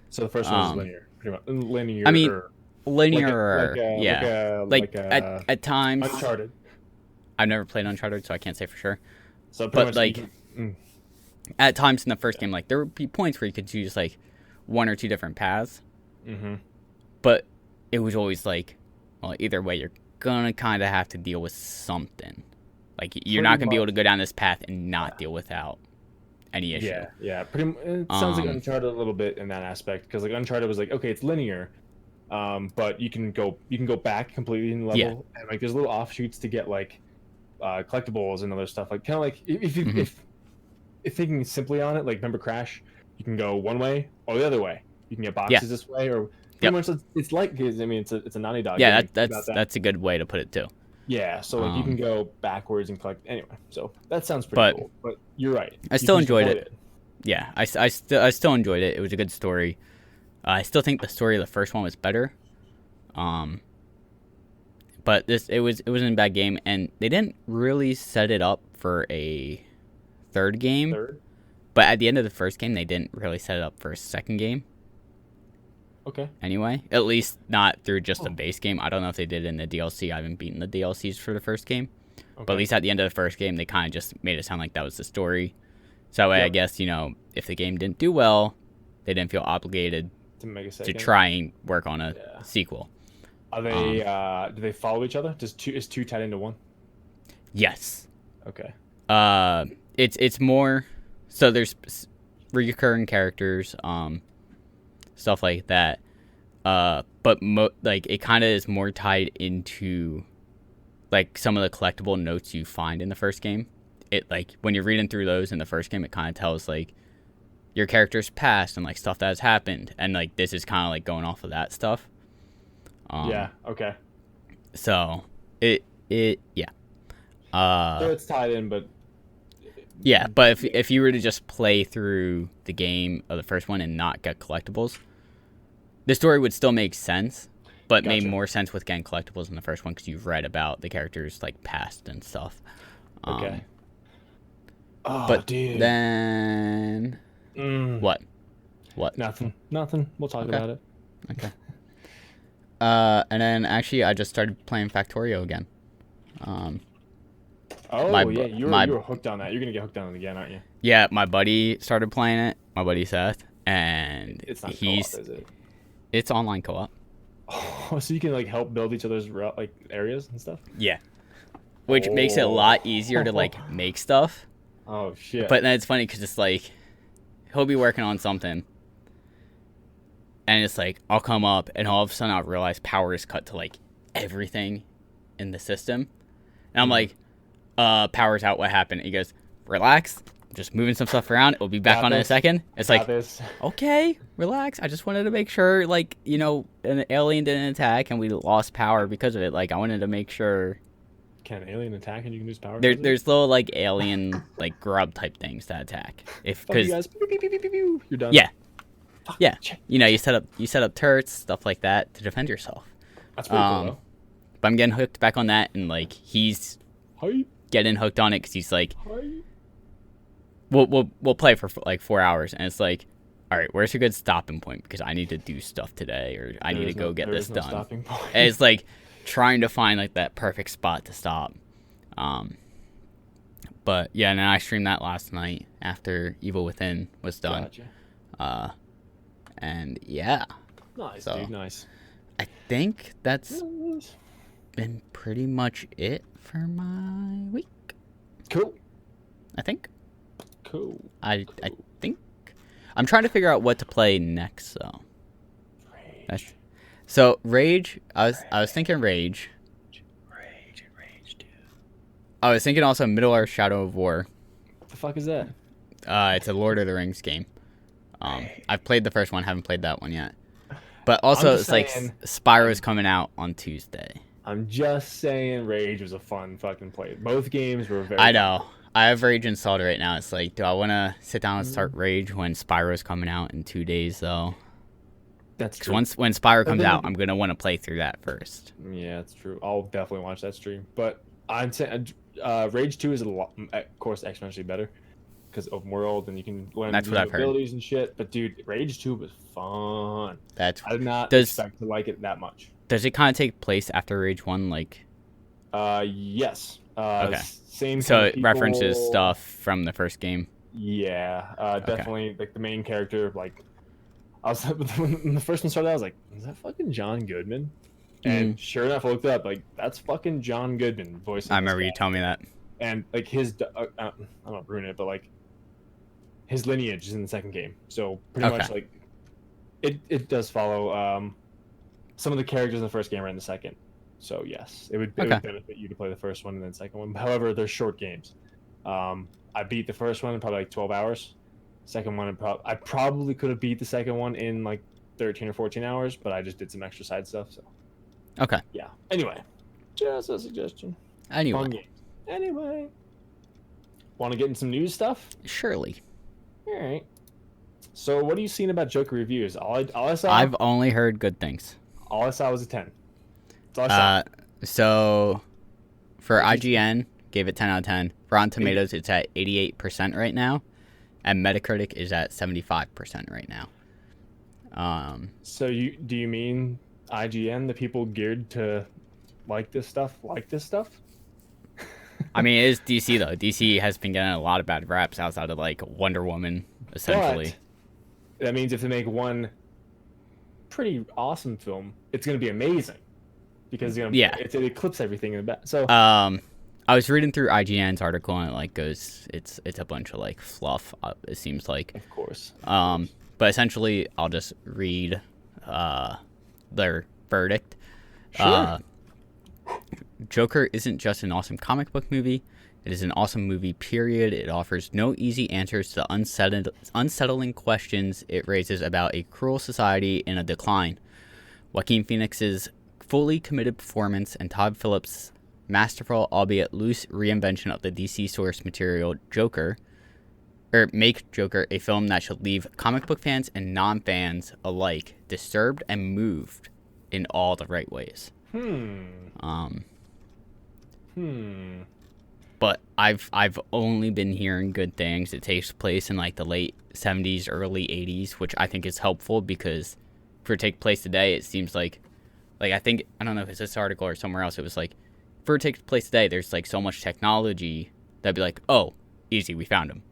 [SPEAKER 1] So the first one was linear, pretty much. Linear.
[SPEAKER 2] I mean, linear. Like at times.
[SPEAKER 1] Uncharted.
[SPEAKER 2] I've never played Uncharted, so I can't say for sure.
[SPEAKER 1] So
[SPEAKER 2] but like, at times in the first game, like there would be points where you could choose like one or two different paths.
[SPEAKER 1] Mm-hmm.
[SPEAKER 2] But it was always like, well, either way, you're gonna kind of have to deal with something. Like you're not gonna be able to go down this path and not deal without any issue.
[SPEAKER 1] Yeah. It sounds like Uncharted a little bit in that aspect, because like Uncharted was like, okay, it's linear, but you can go back completely in the level, and like there's little offshoots to get like collectibles and other stuff. Like kind of like if thinking simply on it, like remember Crash, you can go one way or the other way. You can get boxes this way, or pretty much it's like, because I mean it's a Naughty Dog.
[SPEAKER 2] Yeah, that's a good way to put it too.
[SPEAKER 1] Yeah, so like you can go backwards and collect anyway. So that sounds pretty cool. But you're right.
[SPEAKER 2] I still enjoyed it. Yeah, I still enjoyed it. It was a good story. I still think the story of the first one was better. But it wasn't a bad game, and they didn't really set it up for a third game. But at the end of the first game, they didn't really set it up for a second game.
[SPEAKER 1] Okay.
[SPEAKER 2] Anyway, at least not through just the base game. I don't know if they did it in the DLC. I haven't beaten the DLCs for the first game. Okay. But at least at the end of the first game, they kind of just made it sound like that was the story. So that way, I guess, if the game didn't do well, they didn't feel obligated to try and work on a sequel.
[SPEAKER 1] Are they? Do they follow each other? Is two tied into one?
[SPEAKER 2] Yes.
[SPEAKER 1] Okay.
[SPEAKER 2] It's more. So there's recurring characters, stuff like that. But like it kind of is more tied into like some of the collectible notes you find in the first game. It like when you're reading through those in the first game, it kind of tells like your character's past and like stuff that has happened, and like this is kind of like going off of that stuff.
[SPEAKER 1] Okay.
[SPEAKER 2] So so
[SPEAKER 1] it's tied in, but
[SPEAKER 2] yeah. But if you were to just play through the game of the first one and not get collectibles, the story would still make sense. but made
[SPEAKER 1] Gotcha.
[SPEAKER 2] more sense with getting collectibles in the first one because you've read about the characters like past and stuff.
[SPEAKER 1] Okay. Oh,
[SPEAKER 2] But
[SPEAKER 1] dude.
[SPEAKER 2] then what? What?
[SPEAKER 1] Nothing. We'll talk
[SPEAKER 2] Okay.
[SPEAKER 1] about it.
[SPEAKER 2] Okay. And then actually, I just started playing Factorio again.
[SPEAKER 1] Oh
[SPEAKER 2] my
[SPEAKER 1] yeah,
[SPEAKER 2] bu-
[SPEAKER 1] you
[SPEAKER 2] my-
[SPEAKER 1] were hooked on that. You're gonna get hooked on it again, aren't you?
[SPEAKER 2] Yeah, my buddy started playing it. My buddy Seth, and
[SPEAKER 1] It's not
[SPEAKER 2] he's
[SPEAKER 1] co-op, is it?
[SPEAKER 2] it's online co-op.
[SPEAKER 1] Oh, so you can like help build each other's like areas and stuff.
[SPEAKER 2] Yeah. Which makes it a lot easier to like make stuff.
[SPEAKER 1] Oh shit!
[SPEAKER 2] But then it's funny because it's like he'll be working on something, and it's like I'll come up, and all of a sudden I'll realize power is cut to like everything in the system, and I'm like, "Power's out. What happened?" He goes, "Relax. I'm just moving some stuff around. It'll be back
[SPEAKER 1] Got
[SPEAKER 2] on in a
[SPEAKER 1] this.
[SPEAKER 2] second." It's
[SPEAKER 1] Got
[SPEAKER 2] like,
[SPEAKER 1] this.
[SPEAKER 2] okay, relax. I just wanted to make sure, like, you know, an alien didn't attack and we lost power because of it. Like, I wanted to make sure.
[SPEAKER 1] Can an alien attack and you can lose power?
[SPEAKER 2] There's little like alien like grub type things that attack. If
[SPEAKER 1] Fuck you
[SPEAKER 2] because
[SPEAKER 1] guys. Pew, pew, pew, pew, pew, pew. You're done.
[SPEAKER 2] yeah,
[SPEAKER 1] Fuck,
[SPEAKER 2] yeah,
[SPEAKER 1] shit.
[SPEAKER 2] you know, you set up turrets, stuff like that to defend yourself.
[SPEAKER 1] That's pretty cool though.
[SPEAKER 2] But I'm getting hooked back on that, and like he's
[SPEAKER 1] Hi,
[SPEAKER 2] getting hooked on it because he's like,
[SPEAKER 1] hi.
[SPEAKER 2] we'll play for like 4 hours, and it's like, all right, where's a good stopping point because I need to do stuff today, or I need to go get this done.
[SPEAKER 1] Stopping point.
[SPEAKER 2] And it's like trying to find like that perfect spot to stop. But yeah, and then I streamed that last night after Evil Within was done.
[SPEAKER 1] Gotcha.
[SPEAKER 2] And yeah,
[SPEAKER 1] Nice,
[SPEAKER 2] So-
[SPEAKER 1] dude. Nice.
[SPEAKER 2] I think that's been pretty much it for my week.
[SPEAKER 1] Cool.
[SPEAKER 2] I think.
[SPEAKER 1] Cool.
[SPEAKER 2] I think. I'm trying to figure out what to play next, though.
[SPEAKER 1] Rage.
[SPEAKER 2] So Rage, I was thinking Rage.
[SPEAKER 1] Rage, dude.
[SPEAKER 2] I was thinking also Middle Earth: Shadow of War.
[SPEAKER 1] What the fuck is that?
[SPEAKER 2] It's a Lord of the Rings game. I've played the first one, haven't played that one yet. But also,
[SPEAKER 1] just
[SPEAKER 2] it's like
[SPEAKER 1] saying-
[SPEAKER 2] Spyro's coming out on Tuesday.
[SPEAKER 1] I'm just saying, Rage was a fun fucking play. Both games were very.
[SPEAKER 2] I know. I have Rage installed right now. It's like, do I want to sit down and start Rage when Spyro's coming out in 2 days, though?
[SPEAKER 1] That's
[SPEAKER 2] Because
[SPEAKER 1] true.
[SPEAKER 2] when Spyro comes
[SPEAKER 1] then-
[SPEAKER 2] out, I'm gonna want to play through that first.
[SPEAKER 1] Yeah, that's true. I'll definitely watch that stream. But I'm saying, Rage 2 is a lot, of course, exponentially better because open world and you can learn
[SPEAKER 2] That's what
[SPEAKER 1] new
[SPEAKER 2] I've heard.
[SPEAKER 1] abilities and shit. But dude, Rage 2 was fun.
[SPEAKER 2] That's
[SPEAKER 1] I did not
[SPEAKER 2] Does-
[SPEAKER 1] expect to like it that much.
[SPEAKER 2] Does it kind of take place after Rage 1? Like,
[SPEAKER 1] Yes.
[SPEAKER 2] Okay.
[SPEAKER 1] Same.
[SPEAKER 2] so
[SPEAKER 1] kind
[SPEAKER 2] it
[SPEAKER 1] of
[SPEAKER 2] references
[SPEAKER 1] people.
[SPEAKER 2] stuff from the first game.
[SPEAKER 1] Yeah, definitely. Like the main character, like I was when the first one started, I was like, "Is that fucking John Goodman?" And sure enough, I looked up, like that's fucking John Goodman voicing.
[SPEAKER 2] I
[SPEAKER 1] this
[SPEAKER 2] remember you
[SPEAKER 1] guy.
[SPEAKER 2] telling me that.
[SPEAKER 1] And like his, I don't ruin it, but like his lineage is in the second game, so pretty much
[SPEAKER 2] Okay.
[SPEAKER 1] like it does follow some of the characters in the first game are in the second. So yes, it would
[SPEAKER 2] Okay.
[SPEAKER 1] benefit you to play the first one and then the second one. However, they're short games. I beat the first one in probably like 12 hours. Second one, I probably could have beat the second one in like 13 or 14 hours, but I just did some extra side stuff. So
[SPEAKER 2] Okay.
[SPEAKER 1] yeah. Anyway, just a suggestion.
[SPEAKER 2] Anyway,
[SPEAKER 1] Fun game. Anyway, want to get in some news stuff?
[SPEAKER 2] surely.
[SPEAKER 1] All right. So what are you seeing about Joker reviews? All I saw,
[SPEAKER 2] I've only heard good things.
[SPEAKER 1] all I saw was a 10. That's all I saw.
[SPEAKER 2] So for IGN, gave it 10 out of 10. Rotten Tomatoes, it's at 88% right now, and Metacritic is at 75% right now.
[SPEAKER 1] So do you mean IGN, the people geared to like this stuff?
[SPEAKER 2] I mean, it is DC though. DC has been getting a lot of bad raps outside of like Wonder Woman, essentially.
[SPEAKER 1] But that means if they make one pretty awesome film, it's going to be amazing because it eclipses everything in the back. So
[SPEAKER 2] I was reading through IGN's article and it like goes, it's a bunch of like fluff. It seems like.
[SPEAKER 1] of course.
[SPEAKER 2] But essentially, I'll just read their verdict.
[SPEAKER 1] Sure.
[SPEAKER 2] Joker isn't just an awesome comic book movie. It is an awesome movie, period. It offers no easy answers to the unsettling questions it raises about a cruel society in a decline. Joaquin Phoenix's fully committed performance and Todd Phillips' masterful, albeit loose reinvention of the DC source material make Joker a film that should leave comic book fans and non-fans alike disturbed and moved in all the right ways.
[SPEAKER 1] Hmm.
[SPEAKER 2] Um,
[SPEAKER 1] Hmm.
[SPEAKER 2] but I've only been hearing good things. It takes place in like the late 70s, early 80s, which I think is helpful because for it to take place today, it seems like I think, I don't know if it's this article or somewhere else, it was like, for it to take place today, there's like so much technology that'd be like, oh, easy, we found him,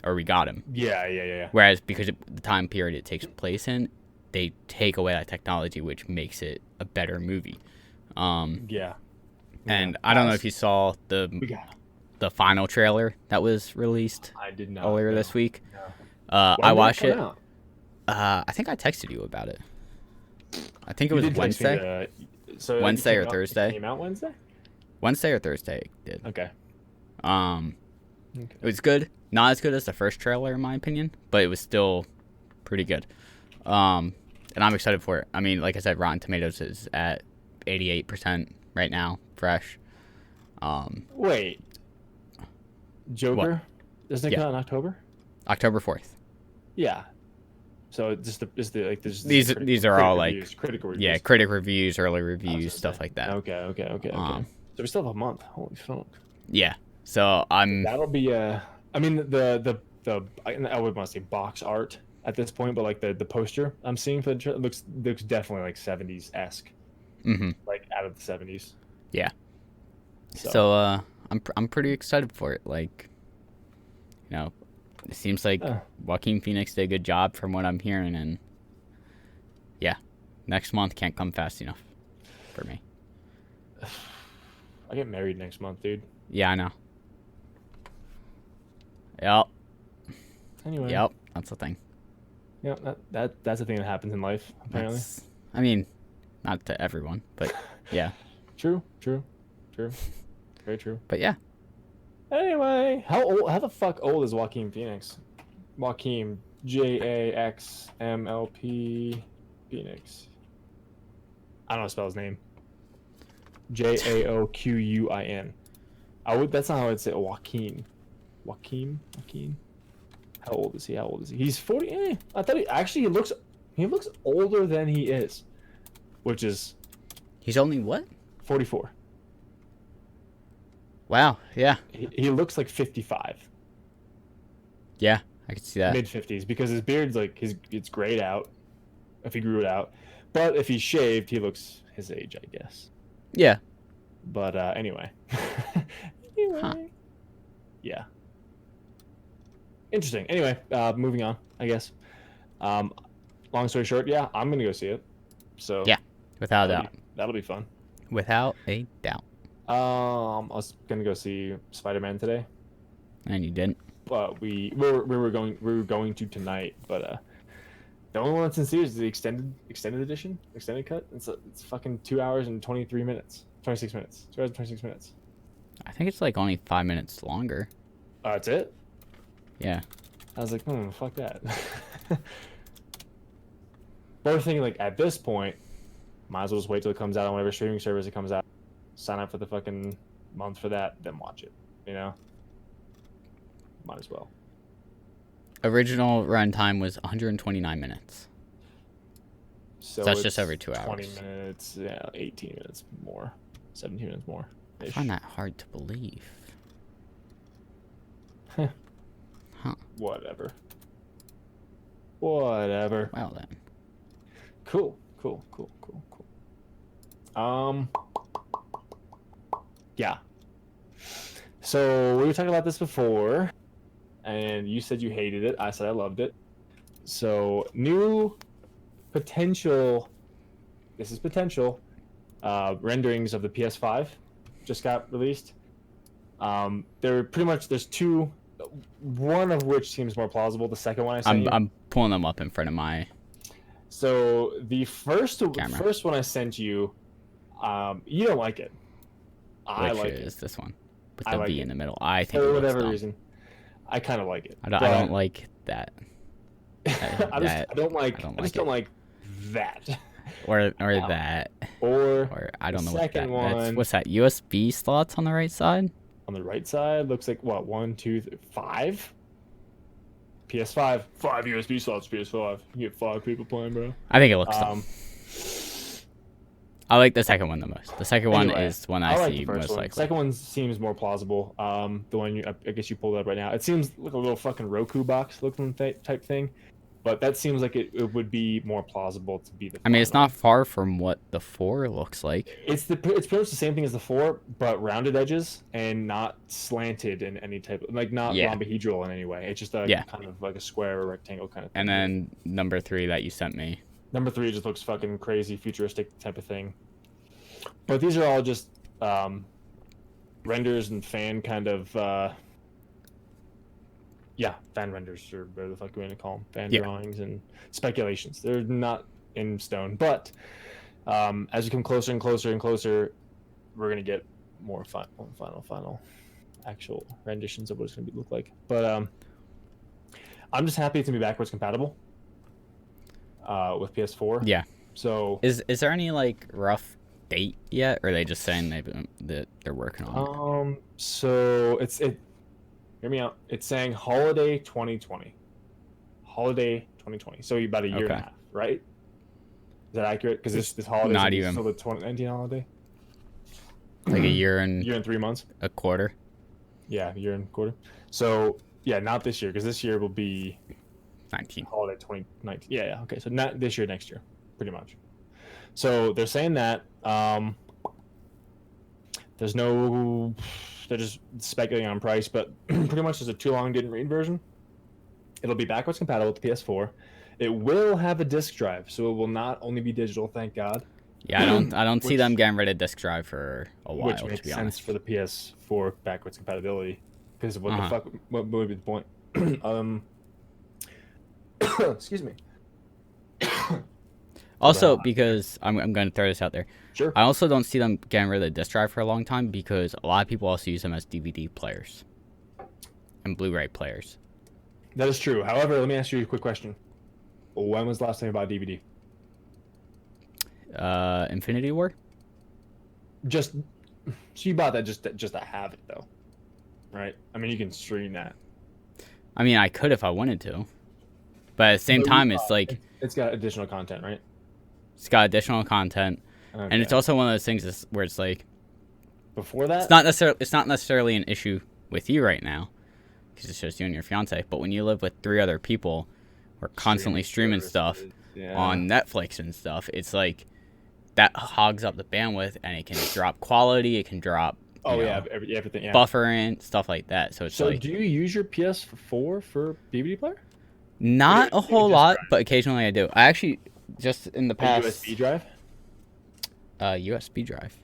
[SPEAKER 2] or we got him.
[SPEAKER 1] Yeah.
[SPEAKER 2] Whereas because the time period it takes place in, they take away that technology, which makes it a better movie.
[SPEAKER 1] Yeah.
[SPEAKER 2] And I don't know if you saw
[SPEAKER 1] We got.
[SPEAKER 2] the final trailer that was released
[SPEAKER 1] I did not.
[SPEAKER 2] earlier
[SPEAKER 1] No.
[SPEAKER 2] this week.
[SPEAKER 1] No.
[SPEAKER 2] I
[SPEAKER 1] When did
[SPEAKER 2] watched
[SPEAKER 1] come
[SPEAKER 2] it.
[SPEAKER 1] out?
[SPEAKER 2] I think I texted you about it. I think it
[SPEAKER 1] You
[SPEAKER 2] was
[SPEAKER 1] did text me
[SPEAKER 2] Wednesday.
[SPEAKER 1] so
[SPEAKER 2] Wednesday or
[SPEAKER 1] it
[SPEAKER 2] Thursday.
[SPEAKER 1] It came out Wednesday.
[SPEAKER 2] Wednesday or Thursday it did.
[SPEAKER 1] Okay.
[SPEAKER 2] It was good. Not as good as the first trailer, in my opinion, but it was still pretty good. And I'm excited for it. I mean, like I said, Rotten Tomatoes is at 88% right now, fresh.
[SPEAKER 1] Wait. Joker?
[SPEAKER 2] What?
[SPEAKER 1] Doesn't it come out in October?
[SPEAKER 2] October 4th.
[SPEAKER 1] Yeah. So
[SPEAKER 2] These are all like
[SPEAKER 1] critical reviews.
[SPEAKER 2] Yeah, critic reviews, early reviews, stuff like that.
[SPEAKER 1] Okay. So we still have a month. Holy fuck.
[SPEAKER 2] Yeah. So
[SPEAKER 1] That'll be I mean the I would want to say box art at this point, but like the poster I'm seeing for the looks definitely like 70s esque.
[SPEAKER 2] Mm-hmm.
[SPEAKER 1] Like out of the 70s.
[SPEAKER 2] Yeah. So I'm pretty excited for it. Like, you know, it seems like Joaquin Phoenix did a good job from what I'm hearing, and yeah, next month can't come fast enough for me.
[SPEAKER 1] I get married next month, dude.
[SPEAKER 2] Yeah, I know. Yep.
[SPEAKER 1] Anyway.
[SPEAKER 2] Yep, that's the thing.
[SPEAKER 1] Yeah, that's the thing that happens in life, apparently.
[SPEAKER 2] I mean, not to everyone, but yeah.
[SPEAKER 1] True. Very true.
[SPEAKER 2] But yeah.
[SPEAKER 1] Anyway, how the fuck old is Joaquin Phoenix? Joaquin, JAXMLP Phoenix. I don't know how to spell his name. JAOQUIN. That's not how I'd say it. Joaquin. How old is he? He's 40. I thought he looks older than he is, which is.
[SPEAKER 2] He's only what?
[SPEAKER 1] 44.
[SPEAKER 2] Wow. Yeah.
[SPEAKER 1] He looks like 55.
[SPEAKER 2] Yeah, I could see that.
[SPEAKER 1] Mid 50s, because his beard's like it's grayed out, if he grew it out, but if he's shaved, he looks his age, I guess.
[SPEAKER 2] Yeah.
[SPEAKER 1] But anyway.
[SPEAKER 2] Huh.
[SPEAKER 1] Yeah. Interesting. Anyway, moving on, I guess. Long story short, yeah, I'm gonna go see it. So
[SPEAKER 2] yeah, without a doubt.
[SPEAKER 1] That'll be fun.
[SPEAKER 2] Without a doubt.
[SPEAKER 1] I was gonna go see Spider-Man today,
[SPEAKER 2] and you didn't.
[SPEAKER 1] But we were going to tonight. But the only one that's in theaters is the extended edition, extended cut. It's fucking 2 hours and 23 minutes, 26 minutes, 2 hours and 26 minutes.
[SPEAKER 2] I think it's like only 5 minutes longer.
[SPEAKER 1] That's it.
[SPEAKER 2] Yeah.
[SPEAKER 1] I was like, fuck that. But we're thinking, like, at this point, might as well just wait till it comes out on whatever streaming service it comes out. Sign up for the fucking month for that, then watch it. You know? Might as well.
[SPEAKER 2] Original runtime was 129 minutes.
[SPEAKER 1] So
[SPEAKER 2] that's just over 2 hours.
[SPEAKER 1] 20 minutes, yeah, 18 minutes more. 17 minutes more.
[SPEAKER 2] I find that hard to believe. Huh.
[SPEAKER 1] Whatever. Well
[SPEAKER 2] then.
[SPEAKER 1] Cool. Yeah. So we were talking about this before, and you said you hated it. I said I loved it. So new potential. This is potential. Renderings of the PS5 just got released. There's two. One of which seems more plausible. The second one I sent you.
[SPEAKER 2] I'm pulling them up in front of my.
[SPEAKER 1] So the first
[SPEAKER 2] camera.
[SPEAKER 1] One I sent you, you don't like it. I like it.
[SPEAKER 2] Is this one with
[SPEAKER 1] I
[SPEAKER 2] the
[SPEAKER 1] like
[SPEAKER 2] V
[SPEAKER 1] it.
[SPEAKER 2] in the middle? I think
[SPEAKER 1] For whatever reason, I kind of like it.
[SPEAKER 2] I don't like that.
[SPEAKER 1] I just don't like that.
[SPEAKER 2] Or that. Or I don't know what that. That's, what's that? USB slots on the right side.
[SPEAKER 1] On the right side looks like what? 1, 2, 3, 5. PS5, 5 USB slots. PS5. You get 5 people playing, bro.
[SPEAKER 2] I think it looks dumb. I like the second one the most. The second one
[SPEAKER 1] Anyway,
[SPEAKER 2] is one
[SPEAKER 1] I
[SPEAKER 2] I
[SPEAKER 1] like
[SPEAKER 2] see
[SPEAKER 1] the first
[SPEAKER 2] most
[SPEAKER 1] one.
[SPEAKER 2] likely.
[SPEAKER 1] Second one seems more plausible. The one I guess you pulled up right now. It seems like a little fucking Roku box looking type thing, but that seems like it would be more plausible to be the.
[SPEAKER 2] I mean, it's
[SPEAKER 1] final.
[SPEAKER 2] not far from what the 4 looks like.
[SPEAKER 1] It's pretty much the same thing as the 4, but rounded edges and not slanted in any type of not
[SPEAKER 2] Yeah.
[SPEAKER 1] rhombohedral in any way. It's just a kind of like a square or rectangle kind of thing.
[SPEAKER 2] And then number 3 that you sent me.
[SPEAKER 1] Number 3 just looks fucking crazy, futuristic type of thing. But these are all just renders and fan kind of fan renders or whatever the fuck you want to call them, fan drawings and speculations. They're not in stone, but as we come closer and closer and closer, we're gonna get more final actual renditions of what it's gonna look like. But I'm just happy to be backwards compatible with PS4.
[SPEAKER 2] Yeah.
[SPEAKER 1] So
[SPEAKER 2] is there any like rough date yet, or are they just saying that they're working on it?
[SPEAKER 1] So hear me out. It's saying holiday 2020. Holiday 2020. So about a year and a half, right? Is that accurate? Because this holiday
[SPEAKER 2] Not
[SPEAKER 1] is
[SPEAKER 2] even.
[SPEAKER 1] still the 2019 holiday.
[SPEAKER 2] Like a year and
[SPEAKER 1] 3 months.
[SPEAKER 2] a quarter.
[SPEAKER 1] Yeah, a year and a quarter. So yeah, not this year, because this year will be
[SPEAKER 2] 19.
[SPEAKER 1] holiday 2019. Yeah. Okay, so not this year, next year, pretty much. So they're saying that they're just speculating on price, but pretty much there's a too long didn't read version. It'll be backwards compatible with the PS4. It will have a disc drive, so it will not only be digital, thank God.
[SPEAKER 2] Yeah, I don't see them getting rid of disc drive for a while.
[SPEAKER 1] Which makes
[SPEAKER 2] to be
[SPEAKER 1] sense
[SPEAKER 2] honest.
[SPEAKER 1] for the PS4 backwards compatibility, because what the fuck? What would be the point? Excuse me.
[SPEAKER 2] Also, because I'm going to throw this out there.
[SPEAKER 1] Sure.
[SPEAKER 2] I also don't see them getting rid of the disc drive for a long time, because a lot of people also use them as DVD players and Blu-ray players.
[SPEAKER 1] That is true. However, let me ask you a quick question. When was the last time you bought a DVD?
[SPEAKER 2] Infinity War?
[SPEAKER 1] So you bought that just to have it, though, right? I mean, you can stream that.
[SPEAKER 2] I mean, I could if I wanted to, but at the same time, it's like
[SPEAKER 1] it's got additional content, right?
[SPEAKER 2] It's got additional content,
[SPEAKER 1] Okay.
[SPEAKER 2] and it's also one of those things where it's like
[SPEAKER 1] before that,
[SPEAKER 2] it's not necessarily an issue with you right now, because it's just you and your fiance. But when you live with 3 other people, who are constantly streaming stuff on Netflix and stuff, it's like that hogs up the bandwidth, and it can drop quality. It can drop
[SPEAKER 1] everything,
[SPEAKER 2] buffering, stuff like that. So
[SPEAKER 1] do you use your PS4 for DVD player?
[SPEAKER 2] Not a whole lot, but occasionally I do. I actually just in the past
[SPEAKER 1] USB drive.
[SPEAKER 2] USB drive.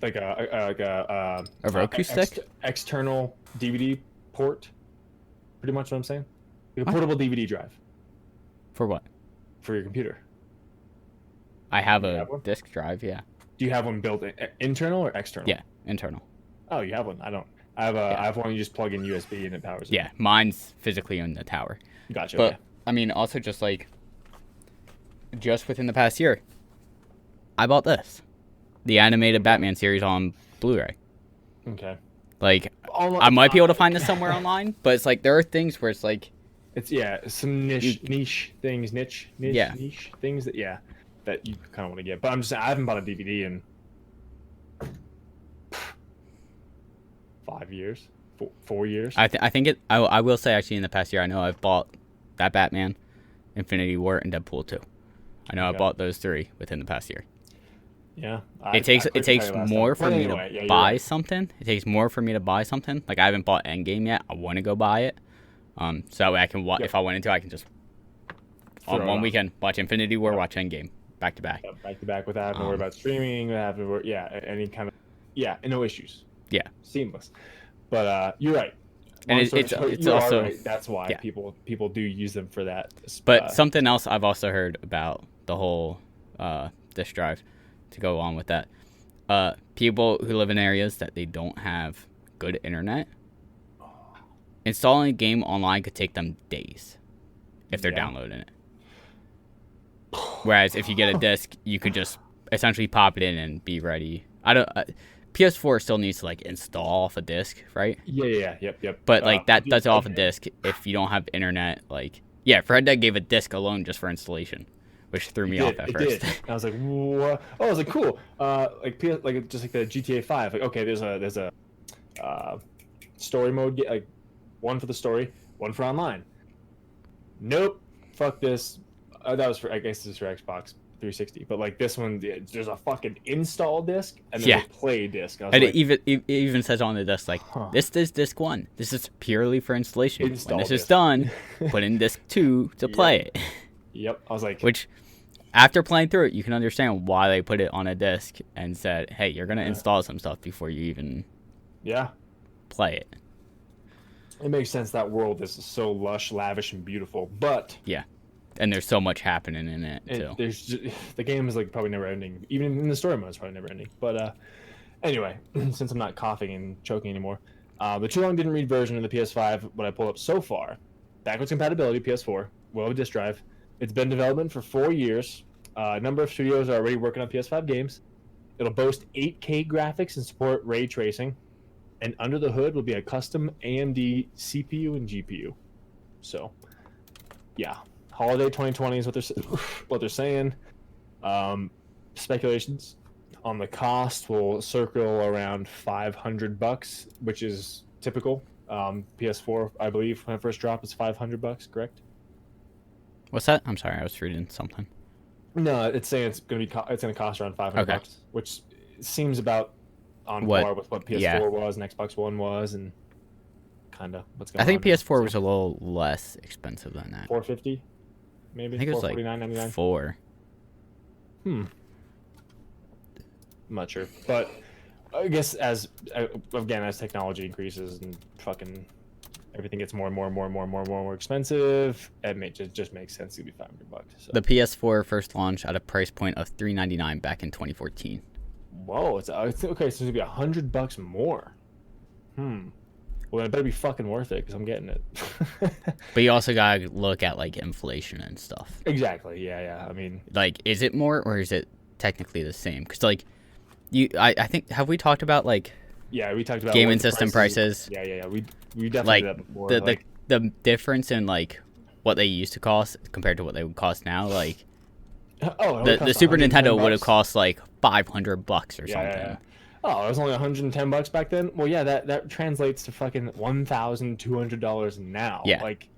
[SPEAKER 1] Like a
[SPEAKER 2] Roku stick?
[SPEAKER 1] External DVD port. Pretty much what I'm saying. Like a portable DVD drive.
[SPEAKER 2] For what?
[SPEAKER 1] For your computer.
[SPEAKER 2] I have a disk drive, yeah.
[SPEAKER 1] Do you have one built in, internal or external?
[SPEAKER 2] Yeah, internal.
[SPEAKER 1] Oh, you have one. I don't. I have one you just plug in USB and it powers it.
[SPEAKER 2] Yeah, mine's physically in the tower.
[SPEAKER 1] Gotcha.
[SPEAKER 2] But I mean, also just within the past year, I bought the animated Batman series on Blu-ray.
[SPEAKER 1] Okay.
[SPEAKER 2] I might be able to find this somewhere online, but it's like there are things where it's like
[SPEAKER 1] it's some niche things that you kind of want to get. But I'm just saying, I haven't bought a DVD in 5 years, 4 years.
[SPEAKER 2] I will say actually in the past year, I know I've bought that Batman, Infinity War, and Deadpool 2. I know I bought those 3 within the past year.
[SPEAKER 1] Yeah.
[SPEAKER 2] It takes more for me to buy something. It takes more for me to buy something. Like I haven't bought Endgame yet. I want to go buy it. So that way I can if I wanted to, I can just on one weekend watch Infinity War, watch Endgame back to back.
[SPEAKER 1] Back to back without having to worry about streaming, any kind of and no issues.
[SPEAKER 2] Yeah.
[SPEAKER 1] Seamless. But you're right.
[SPEAKER 2] And it's also
[SPEAKER 1] right. That's why people do use them for that.
[SPEAKER 2] But something else I've also heard about the whole disk drive, to go on with that, people who live in areas that they don't have good internet, installing a game online could take them days if they're downloading it. Whereas if you get a disc, you could just essentially pop it in and be ready. PS4 still needs to install off a disc, right?
[SPEAKER 1] Yeah. Yep.
[SPEAKER 2] But that does it off a disc if you don't have internet. Red Dead gave a disc alone just for installation, which threw me off at
[SPEAKER 1] It
[SPEAKER 2] first.
[SPEAKER 1] did. I was like, what? Oh, I was like, cool. Like just like the GTA 5. Like, okay, there's a story mode, like one for the story, one for online. Nope. Fuck this. That was for, I guess this is for Xbox 360, but like this one, there's a fucking install disc and there's a play disc. I was
[SPEAKER 2] And
[SPEAKER 1] like,
[SPEAKER 2] it even says on the disc, like, this is disc 1. This is purely for installation.
[SPEAKER 1] Install
[SPEAKER 2] When this is
[SPEAKER 1] disc.
[SPEAKER 2] done, put in disc 2 to play it.
[SPEAKER 1] Yep. I was like,
[SPEAKER 2] Which, after playing through it, you can understand why they put it on a disc and said, hey, you're going to install some stuff before you even
[SPEAKER 1] yeah,
[SPEAKER 2] play it.
[SPEAKER 1] it makes sense. That world is so lush, lavish, and beautiful, but
[SPEAKER 2] Yeah. And there's so much happening in it, too.
[SPEAKER 1] the game is like probably never ending. Even in the story mode, it's probably never ending. But anyway, since I'm not coughing and choking anymore, the too long didn't read version of the PS5, what I pulled up so far, backwards compatibility, PS4, will have a disk drive. It's been in development for 4 years. A number of studios are already working on PS5 games. It'll boast 8K graphics and support ray tracing. And under the hood will be a custom AMD CPU and GPU. So, yeah, holiday 2020 is what they're saying. Speculations on the cost will circle around $500, which is typical. PS4, I believe, when it first dropped, was $500, correct?
[SPEAKER 2] What's that? I'm sorry, I was reading something.
[SPEAKER 1] No, it's saying it's gonna cost around $500, which seems about on par with what PS4 was and Xbox One was, and kind of what's going on.
[SPEAKER 2] I think PS4 was a little less expensive than that.
[SPEAKER 1] $450, maybe.
[SPEAKER 2] I think it was like
[SPEAKER 1] $449.99.
[SPEAKER 2] $4.
[SPEAKER 1] I'm not sure, but I guess as technology increases and fucking everything gets more and more expensive, it just makes sense to be $500. So.
[SPEAKER 2] The PS4 first launched at a price point of $399 back in 2014.
[SPEAKER 1] Whoa, it's okay. So it's gonna be $100 more. Well, then it better be fucking worth it because I'm getting it.
[SPEAKER 2] But you also gotta look at like inflation and stuff.
[SPEAKER 1] Exactly. Yeah. I mean,
[SPEAKER 2] like, is it more or is it technically the same? Because like, I think, have we talked about like?
[SPEAKER 1] Yeah, we talked about
[SPEAKER 2] gaming system prices.
[SPEAKER 1] Yeah. We definitely
[SPEAKER 2] like
[SPEAKER 1] did that before.
[SPEAKER 2] The difference in like what they used to cost compared to what they would cost now. Like, the Super Nintendo would have cost like $500 or something.
[SPEAKER 1] Yeah. Oh, it was only $110 back then. Well, yeah, that translates to fucking $1,200 now.
[SPEAKER 2] Yeah.
[SPEAKER 1] Like,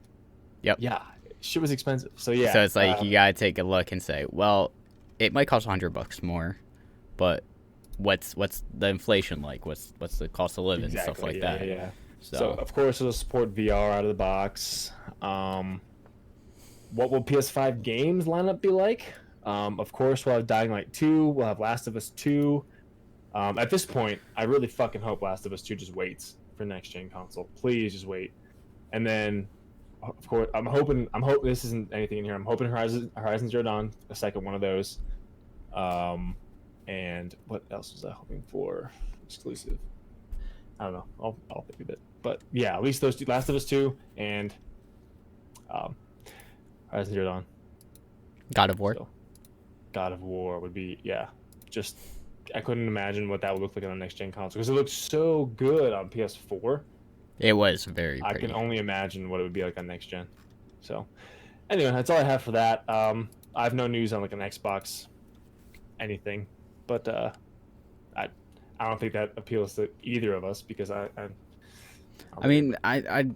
[SPEAKER 2] yep.
[SPEAKER 1] Yeah, shit was expensive. So yeah.
[SPEAKER 2] So it's like you gotta take a look and say, well, it might cost $100 more, but what's the inflation like? What's the cost of living and stuff like that?
[SPEAKER 1] Yeah. So of course it'll support VR out of the box. What will PS5 games lineup be like? Of course we'll have Dying Light 2. We'll have Last of Us 2. At this point, I really fucking hope Last of Us 2 just waits for next gen console. Please just wait. And then, of course, I'm hoping this isn't anything in here. I'm hoping Horizon Zero Dawn, a second one of those. And what else was I hoping for? Exclusive. I don't know. I'll think of it. But yeah, at least those two, Last of Us 2 and Horizon Zero Dawn.
[SPEAKER 2] God of War.
[SPEAKER 1] So, God of War would be, just, I couldn't imagine what that would look like on a next gen console because it looks so good on PS4.
[SPEAKER 2] It was very pretty.
[SPEAKER 1] I can only imagine what it would be like on next gen. So anyway, that's all I have for that. I have no news on like an Xbox anything, but I don't think that appeals to either of us because I
[SPEAKER 2] mean, I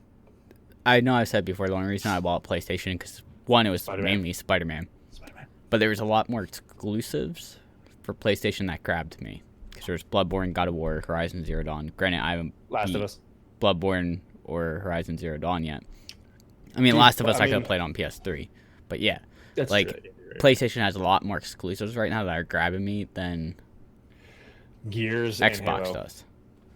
[SPEAKER 2] know I've said before the only reason I bought PlayStation because one, it was mainly Spider-Man, but there was a lot more exclusives for PlayStation that grabbed me because there was Bloodborne, God of War, Horizon Zero Dawn. Granted, I haven't
[SPEAKER 1] Last of Us,
[SPEAKER 2] Bloodborne or Horizon Zero Dawn yet. I mean, Last of Us I could have played on PS3, but yeah,
[SPEAKER 1] that's
[SPEAKER 2] like
[SPEAKER 1] true. Right.
[SPEAKER 2] PlayStation has a lot more exclusives right now that are grabbing me than
[SPEAKER 1] Gears
[SPEAKER 2] Xbox
[SPEAKER 1] and
[SPEAKER 2] does.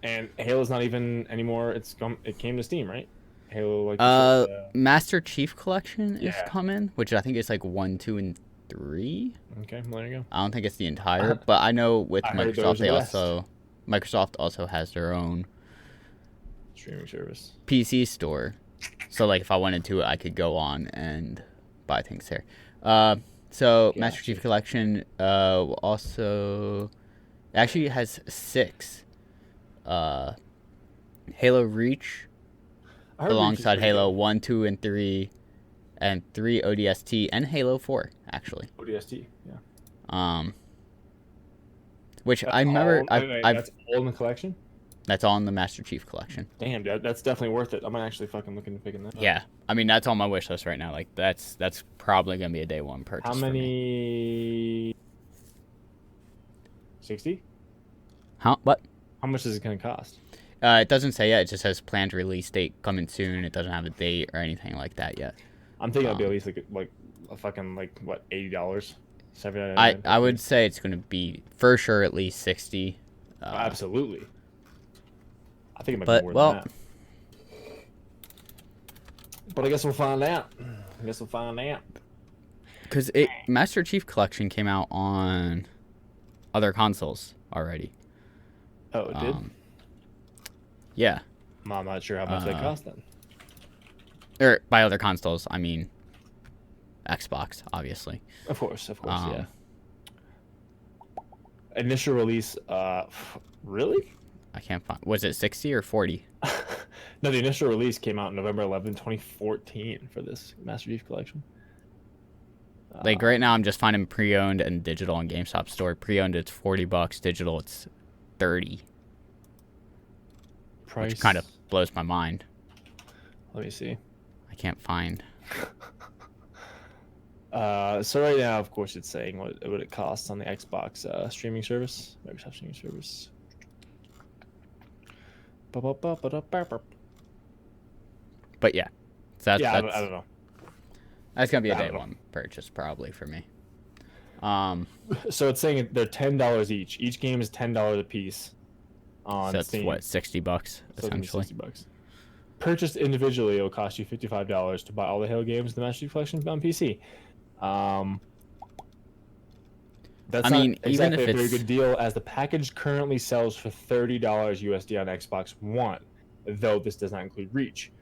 [SPEAKER 1] And Halo's not even anymore. It came to Steam, right? Halo, like
[SPEAKER 2] Master Chief Collection is coming, which I think is like 1, 2, and 3.
[SPEAKER 1] Okay, well, there you go.
[SPEAKER 2] I don't think it's the entire, but I know with Microsoft Microsoft also has their own
[SPEAKER 1] streaming service
[SPEAKER 2] PC store. So like if I wanted to, I could go on and buy things there. So Master Chief Collection also actually has 6. Halo Reach alongside Halo 1, 2, and 3, and 3 ODST, and Halo 4 actually.
[SPEAKER 1] ODST. Yeah.
[SPEAKER 2] Which
[SPEAKER 1] That's
[SPEAKER 2] I remember.
[SPEAKER 1] all, wait,
[SPEAKER 2] I've
[SPEAKER 1] that's all in the collection.
[SPEAKER 2] That's all in the Master Chief Collection.
[SPEAKER 1] Damn, that's definitely worth it. I'm actually fucking looking to picking that.
[SPEAKER 2] Yeah, I mean that's on my wish list right now. Like that's probably gonna be a day one purchase.
[SPEAKER 1] How many? 60.
[SPEAKER 2] How? What?
[SPEAKER 1] How much is it gonna cost?
[SPEAKER 2] It doesn't say yet. It just says planned release date coming soon. It doesn't have a date or anything like that yet.
[SPEAKER 1] I'm thinking it'll be at least like a fucking what, $80,
[SPEAKER 2] I would say it's gonna be for sure at least 60.
[SPEAKER 1] Absolutely. I think it might
[SPEAKER 2] But
[SPEAKER 1] be more
[SPEAKER 2] well,
[SPEAKER 1] than that. But I guess we'll find out.
[SPEAKER 2] Because Master Chief Collection came out on other consoles already.
[SPEAKER 1] Oh, it did?
[SPEAKER 2] Yeah.
[SPEAKER 1] I'm not sure how much they cost then.
[SPEAKER 2] Or by other consoles, I mean Xbox, obviously.
[SPEAKER 1] Of course, yeah. Initial release, really?
[SPEAKER 2] I can't find. Was it 60 or 40?
[SPEAKER 1] No, the initial release came out November 11, 2014 for this Master Chief Collection.
[SPEAKER 2] Like right now, I'm just finding pre-owned and digital on GameStop store. Pre-owned, it's $40. Digital, it's $30.
[SPEAKER 1] Price
[SPEAKER 2] Which kind of blows my mind.
[SPEAKER 1] Let me see.
[SPEAKER 2] I can't find.
[SPEAKER 1] So right now, of course, it's saying what it costs on the Xbox streaming service, Microsoft streaming service.
[SPEAKER 2] But yeah, so
[SPEAKER 1] I don't know.
[SPEAKER 2] That's gonna be a day one purchase probably for me.
[SPEAKER 1] So it's saying they're $10 each. Each game is $10 a piece. On
[SPEAKER 2] so that's
[SPEAKER 1] Steam.
[SPEAKER 2] what, $60 essentially.
[SPEAKER 1] $60. Purchased individually, it'll cost you $55 to buy all the Halo games in the Master Chief Collection on PC. That's not exactly a very good deal, as the package currently sells for $30 USD on Xbox One, though this does not include Reach.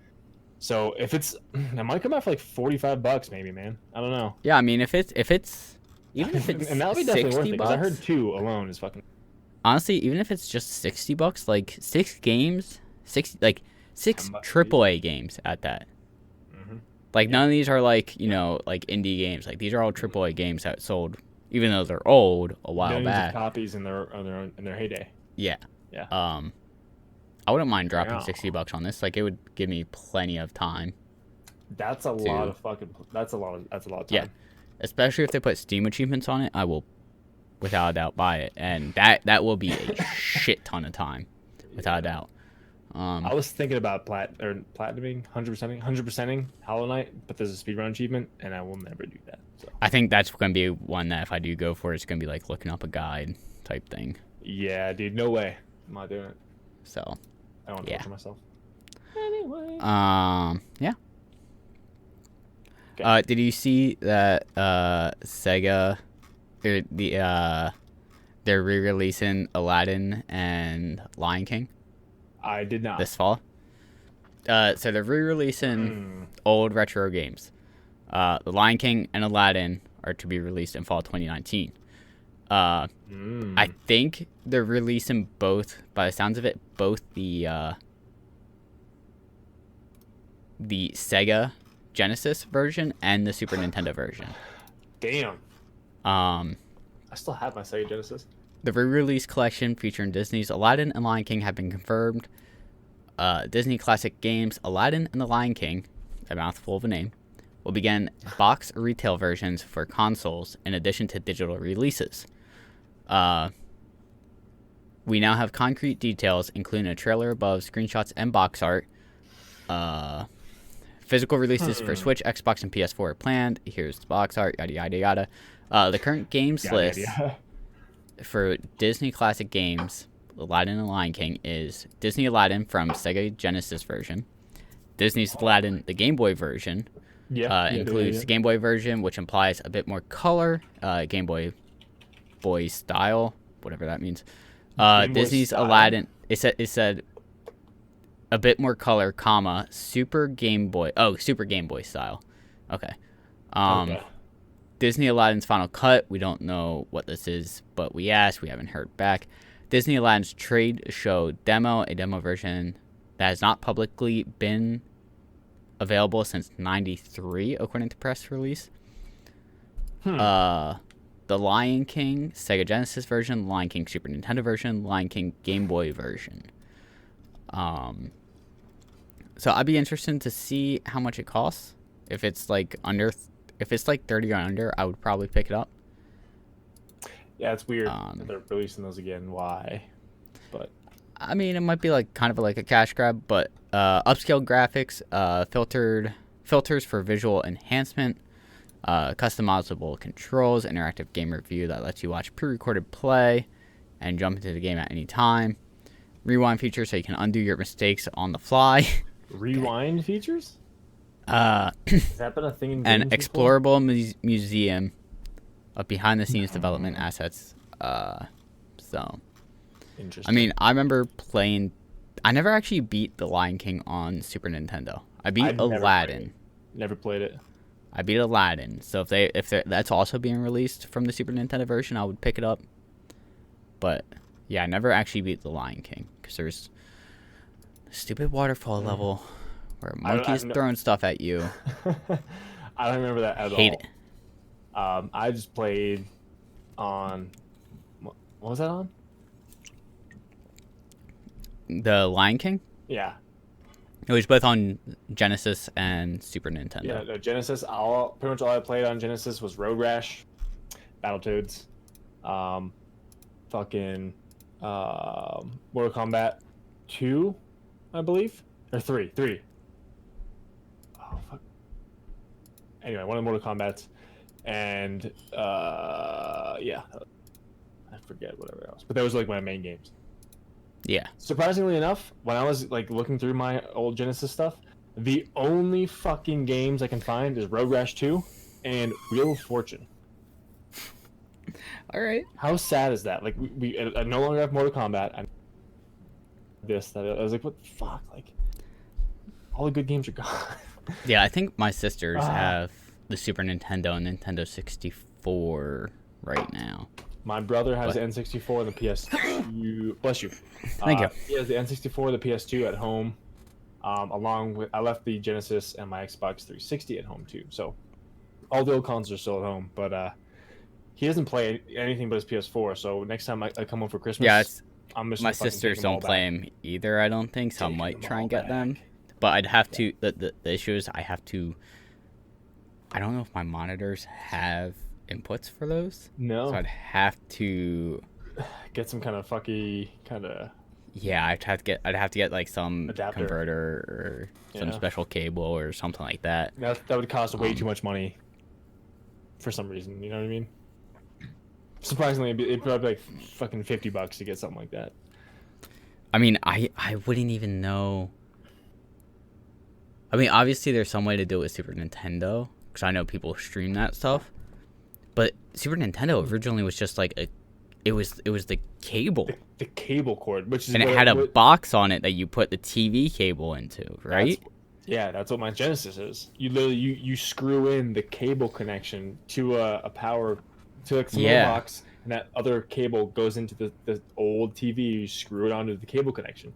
[SPEAKER 1] So if it might come out for like $45 maybe, man. I don't know.
[SPEAKER 2] Yeah, I mean if it's even if it's
[SPEAKER 1] and that'll be definitely worth it, because I heard
[SPEAKER 2] $60,
[SPEAKER 1] 2 alone is fucking.
[SPEAKER 2] honestly, even if it's just $60, like 6 games, 6 AAA games at that.
[SPEAKER 1] Mm-hmm.
[SPEAKER 2] Like none of these are like like indie games. Like these are all AAA games that sold, even though they're old, a while
[SPEAKER 1] Millions
[SPEAKER 2] back.
[SPEAKER 1] of copies in their heyday.
[SPEAKER 2] Yeah.
[SPEAKER 1] Yeah.
[SPEAKER 2] I wouldn't mind dropping $60 on this. Like it would give me plenty of time.
[SPEAKER 1] That's a lot of fucking. That's a lot of time.
[SPEAKER 2] Yeah. Especially if they put Steam achievements on it, I will, without a doubt, buy it, and that will be a shit ton of time, without a doubt.
[SPEAKER 1] I was thinking about platinuming, 100%ing Hollow Knight, but there's a speedrun achievement, and I will never do that. So.
[SPEAKER 2] I think that's going to be one that if I do go for it, it's going to be like looking up a guide type thing.
[SPEAKER 1] Yeah, dude, no way. I'm not doing it.
[SPEAKER 2] So.
[SPEAKER 1] I don't want to torture myself.
[SPEAKER 2] Anyway. Yeah. Okay. Did you see that Sega, they're re-releasing Aladdin and Lion King?
[SPEAKER 1] I did not.
[SPEAKER 2] This fall. So they're re-releasing old retro games. The Lion King and Aladdin are to be released in fall 2019. I think they're releasing both, by the sounds of it, both the Sega Genesis version and the Super Nintendo version.
[SPEAKER 1] Damn.
[SPEAKER 2] I
[SPEAKER 1] still have my Sega Genesis.
[SPEAKER 2] The re-release collection featuring Disney's Aladdin and Lion King have been confirmed. Disney Classic Games Aladdin and the Lion King, a mouthful of a name, will begin box retail versions for consoles in addition to digital releases. We now have concrete details, including a trailer above, screenshots, and box art. Physical releases for Switch, Xbox, and PS4 are planned. Here's the box art, yada, yada, yada. The current games list for Disney Classic Games, Aladdin and Lion King, is Disney Aladdin from Sega Genesis version, Disney's Aladdin, the Game Boy version, includes the Game Boy version, which implies a bit more color, Game Boy style, whatever that means. Disney's Aladdin, it said a bit more color, comma, Super Game Boy style. Okay. Disney Aladdin's Final Cut, we don't know what this is, but we asked, we haven't heard back. Disney Aladdin's Trade Show Demo, a demo version that has not publicly been available since '93, according to press release. The Lion King Sega Genesis version, Lion King Super Nintendo version, Lion King Game Boy version. So I'd be interested to see how much it costs. If it's like if it's like 30 or under, I would probably pick it up.
[SPEAKER 1] Yeah, it's weird that they're releasing those again. Why? But
[SPEAKER 2] I mean, it might be like kind of like a cash grab, but upscale graphics, filters for visual enhancement, customizable controls, interactive game review that lets you watch pre-recorded play and jump into the game at any time, rewind feature so you can undo your mistakes on the fly.
[SPEAKER 1] rewind features?
[SPEAKER 2] Has
[SPEAKER 1] that been a thing in
[SPEAKER 2] an
[SPEAKER 1] games before?
[SPEAKER 2] explorable museum of behind-the-scenes development assets. So,
[SPEAKER 1] Interesting.
[SPEAKER 2] I mean, I remember playing. I never actually beat The Lion King on Super Nintendo. I beat Aladdin.
[SPEAKER 1] Never played it.
[SPEAKER 2] I beat Aladdin. So if that's also being released from the Super Nintendo version, I would pick it up. But yeah, I never actually beat The Lion King because there's a stupid waterfall level where a monkey is throwing stuff at you.
[SPEAKER 1] I don't remember that at all.
[SPEAKER 2] Hate it.
[SPEAKER 1] I just played on. What was that on?
[SPEAKER 2] The Lion King?
[SPEAKER 1] Yeah.
[SPEAKER 2] It was both on Genesis and Super Nintendo.
[SPEAKER 1] Yeah, no, Genesis. Pretty much all I played on Genesis was Road Rash, Battletoads, fucking Mortal Kombat 2, I believe, or 3. Oh fuck. Anyway, one of the Mortal Kombats, and yeah, I forget whatever else. But that was like my main games.
[SPEAKER 2] Yeah.
[SPEAKER 1] Surprisingly enough, when I was like looking through my old Genesis stuff, the only fucking games I can find is Road Rash 2 and Wheel of Fortune.
[SPEAKER 2] All right.
[SPEAKER 1] How sad is that? Like we I no longer have Mortal Kombat. I was like, what the fuck? Like all the good games are gone.
[SPEAKER 2] Yeah, I think my sisters have the Super Nintendo and Nintendo 64 right now.
[SPEAKER 1] My brother has the N64 and the PS2. Bless you.
[SPEAKER 2] Thank you.
[SPEAKER 1] He has the N64, the PS2 at home. Along with, I left the Genesis and my Xbox 360 at home too. So all the old consoles are still at home. But he doesn't play anything but his PS4. So next time I come home for Christmas,
[SPEAKER 2] Yeah,
[SPEAKER 1] I'm just
[SPEAKER 2] my sisters don't play them either. I don't think so. I might try and get them, but I'd have to. The issue is I have to. I don't know if my monitors have inputs for those.
[SPEAKER 1] No.
[SPEAKER 2] So I'd have to
[SPEAKER 1] get some kind of fucky kind of.
[SPEAKER 2] Yeah, I'd have to get like some
[SPEAKER 1] adapter.
[SPEAKER 2] Converter or some special cable or something like that.
[SPEAKER 1] That would cost way too much money. For some reason, you know what I mean? Surprisingly, it'd probably be like fucking $50 to get something like that.
[SPEAKER 2] I mean, I wouldn't even know. I mean, obviously there's some way to do it with Super Nintendo because I know people stream that stuff. But Super Nintendo originally was just like it was the cable.
[SPEAKER 1] The cable cord, which is
[SPEAKER 2] and it had a box on it that you put the TV cable into, right?
[SPEAKER 1] That's what my Genesis is. You literally you screw in the cable connection to a power to like some little box, and that other cable goes into the old TV. You screw it onto the cable connection.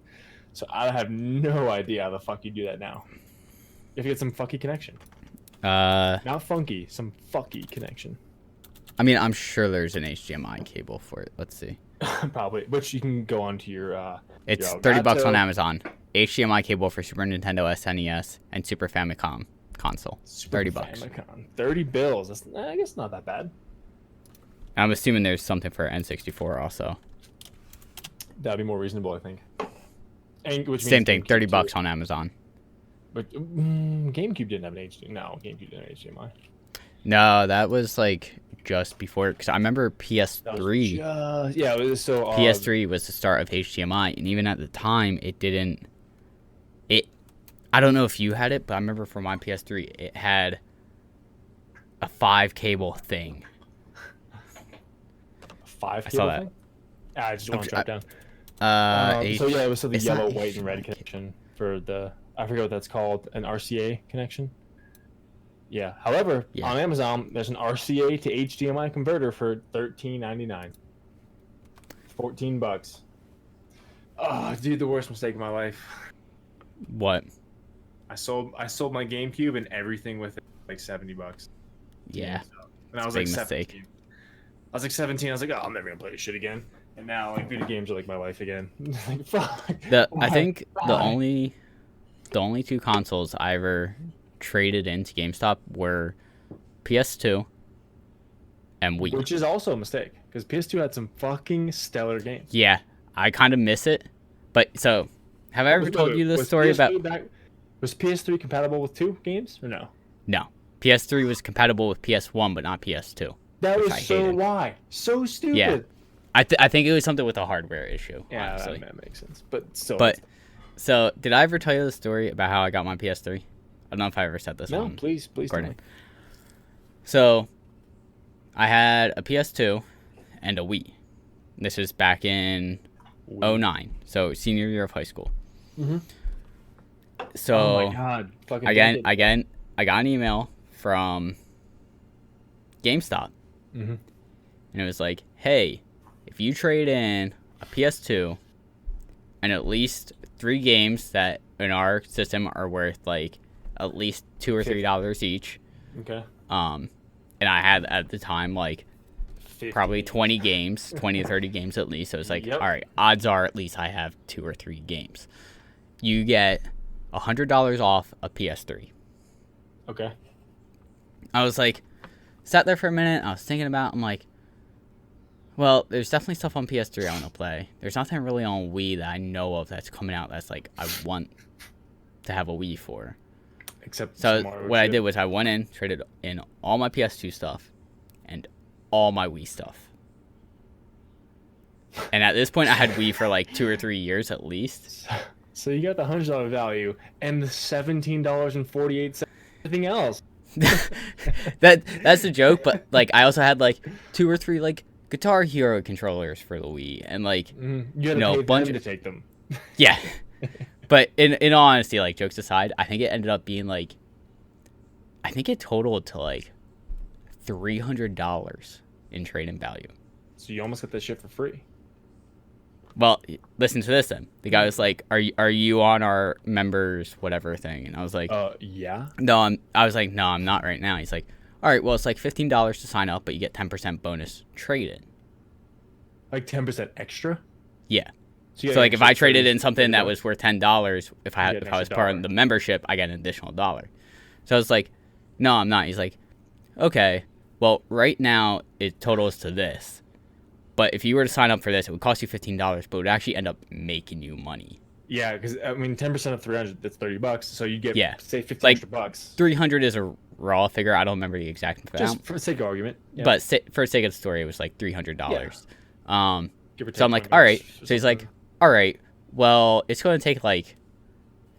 [SPEAKER 1] So I have no idea how the fuck you do that now. You have to get some fucky connection. Not funky, some fucky connection.
[SPEAKER 2] I mean, I'm sure there's an HDMI cable for it. Let's see.
[SPEAKER 1] Probably, which you can go onto your.
[SPEAKER 2] It's $30 on Amazon. HDMI cable for Super Nintendo, SNES, and Super Famicom console. $30.
[SPEAKER 1] Famicom. $30. That's, I guess, not that bad.
[SPEAKER 2] I'm assuming there's something for N64 also.
[SPEAKER 1] That'd be more reasonable, I think. And which
[SPEAKER 2] same thing, $30 on Amazon.
[SPEAKER 1] But GameCube didn't have an HDMI. No, GameCube didn't have HDMI.
[SPEAKER 2] No, that was like just before, because I remember PS3.
[SPEAKER 1] Yeah, it was so.
[SPEAKER 2] PS3 was the start of HDMI, and even at the time, it didn't. I don't know if you had it, but I remember for my PS3, it had a 5 cable thing.
[SPEAKER 1] 5
[SPEAKER 2] I
[SPEAKER 1] cable
[SPEAKER 2] saw that.
[SPEAKER 1] thing? I just want to drop down. So yeah, it was the yellow, white, and red connection for the. I forget what that's called. An RCA connection. Yeah. However, on Amazon, there's an RCA to HDMI converter for $13.99. $14. Oh, dude, the worst mistake of my life.
[SPEAKER 2] What?
[SPEAKER 1] I sold my GameCube and everything with it like $70.
[SPEAKER 2] Yeah.
[SPEAKER 1] and I was
[SPEAKER 2] Big
[SPEAKER 1] like
[SPEAKER 2] mistake.
[SPEAKER 1] 17. I was like 17. I was like, oh, I'm never gonna play this shit again. And now like video games are like my life again. Like fuck.
[SPEAKER 2] I
[SPEAKER 1] Why?
[SPEAKER 2] think the
[SPEAKER 1] Why?
[SPEAKER 2] only two consoles I ever traded into GameStop were PS2 and Wii.
[SPEAKER 1] Which is also a mistake because PS2 had some fucking stellar games.
[SPEAKER 2] Yeah, I kind of miss it. But so, have I ever told you the
[SPEAKER 1] Was
[SPEAKER 2] story about?
[SPEAKER 1] Was PS3 compatible with 2 games or no?
[SPEAKER 2] No, PS3 was compatible with PS1, but not PS2.
[SPEAKER 1] That
[SPEAKER 2] Which
[SPEAKER 1] was
[SPEAKER 2] I
[SPEAKER 1] so
[SPEAKER 2] hated.
[SPEAKER 1] why? So stupid.
[SPEAKER 2] Yeah. I think it was something with a hardware issue.
[SPEAKER 1] Yeah,
[SPEAKER 2] honestly.
[SPEAKER 1] that makes sense. But still.
[SPEAKER 2] But so, did I ever tell you the story about how I got my PS3? I don't know if I ever said this
[SPEAKER 1] no,
[SPEAKER 2] on.
[SPEAKER 1] please tell
[SPEAKER 2] recording.
[SPEAKER 1] me.
[SPEAKER 2] So, I had a PS2 and a Wii. This was back in 09, so senior year of high school.
[SPEAKER 1] Mhm.
[SPEAKER 2] So,
[SPEAKER 1] Oh my god! Fucking
[SPEAKER 2] I got an email from GameStop,
[SPEAKER 1] Mhm.
[SPEAKER 2] and it was like, "Hey, if you trade in a PS2 and at least 3 games that in our system are worth like at least $2 or $3 each,
[SPEAKER 1] Okay.
[SPEAKER 2] and I had at the time like
[SPEAKER 1] 50.
[SPEAKER 2] probably 20 games, 20 to 30 games at least. So it's like,
[SPEAKER 1] Yep.
[SPEAKER 2] all right, odds are at least I have 2 or 3 games. You get $100 off a PS3.
[SPEAKER 1] Okay.
[SPEAKER 2] I was like, sat there for a minute. I was thinking about. I'm like, well, there's definitely stuff on PS3 I want to play. There's nothing really on Wii that I know of that's coming out that's like I want to have a Wii for.
[SPEAKER 1] Except
[SPEAKER 2] So
[SPEAKER 1] Mario
[SPEAKER 2] what I
[SPEAKER 1] shit.
[SPEAKER 2] did was I went in, traded in all my PS2 stuff and all my Wii stuff. And at this point, I had Wii for like 2 or 3 years at least.
[SPEAKER 1] So you got the $100 value and the $17.48 everything else.
[SPEAKER 2] That's a joke, but like I also had like 2 or 3 like Guitar Hero controllers for the Wii, and like
[SPEAKER 1] You had to
[SPEAKER 2] No,
[SPEAKER 1] pay
[SPEAKER 2] bunch
[SPEAKER 1] them
[SPEAKER 2] of-
[SPEAKER 1] to take them.
[SPEAKER 2] yeah. But in all honesty, like jokes aside, I think it ended up being like, I think it totaled to like $300 in trade-in value.
[SPEAKER 1] So you almost got that shit for free.
[SPEAKER 2] Well, listen to this then. The guy was like, "Are you on our members whatever thing?" And I was like,
[SPEAKER 1] Yeah.
[SPEAKER 2] "No, I was like, "No, I'm not right now." He's like, "All right, well, it's like $15 to sign up, but you get 10% bonus trade-in."
[SPEAKER 1] Like 10% extra?
[SPEAKER 2] Yeah.
[SPEAKER 1] you
[SPEAKER 2] So
[SPEAKER 1] got
[SPEAKER 2] like
[SPEAKER 1] an
[SPEAKER 2] if I
[SPEAKER 1] extra
[SPEAKER 2] traded
[SPEAKER 1] 30
[SPEAKER 2] in something that
[SPEAKER 1] $30.
[SPEAKER 2] was worth $10, if
[SPEAKER 1] You get an
[SPEAKER 2] I was
[SPEAKER 1] extra
[SPEAKER 2] part
[SPEAKER 1] $1.
[SPEAKER 2] of the membership, I get an additional $1. So I was like, "No, I'm not." He's like, "Okay, well, right now it totals to this. But if you were to sign up for this, it would cost you $15, but it would actually end up making you money."
[SPEAKER 1] Yeah, because I mean, 10% of 300, that's $30. So you get,
[SPEAKER 2] Yeah.
[SPEAKER 1] say, 15
[SPEAKER 2] Like,
[SPEAKER 1] extra bucks.
[SPEAKER 2] 300 is a raw figure. I don't remember the exact amount.
[SPEAKER 1] Just for the sake of argument. Yeah.
[SPEAKER 2] But for the sake of the story, it was like $300.
[SPEAKER 1] Give or take
[SPEAKER 2] So I'm like,
[SPEAKER 1] 20
[SPEAKER 2] all right.
[SPEAKER 1] bucks or
[SPEAKER 2] So he's like,
[SPEAKER 1] something.
[SPEAKER 2] all right, well, it's going to take like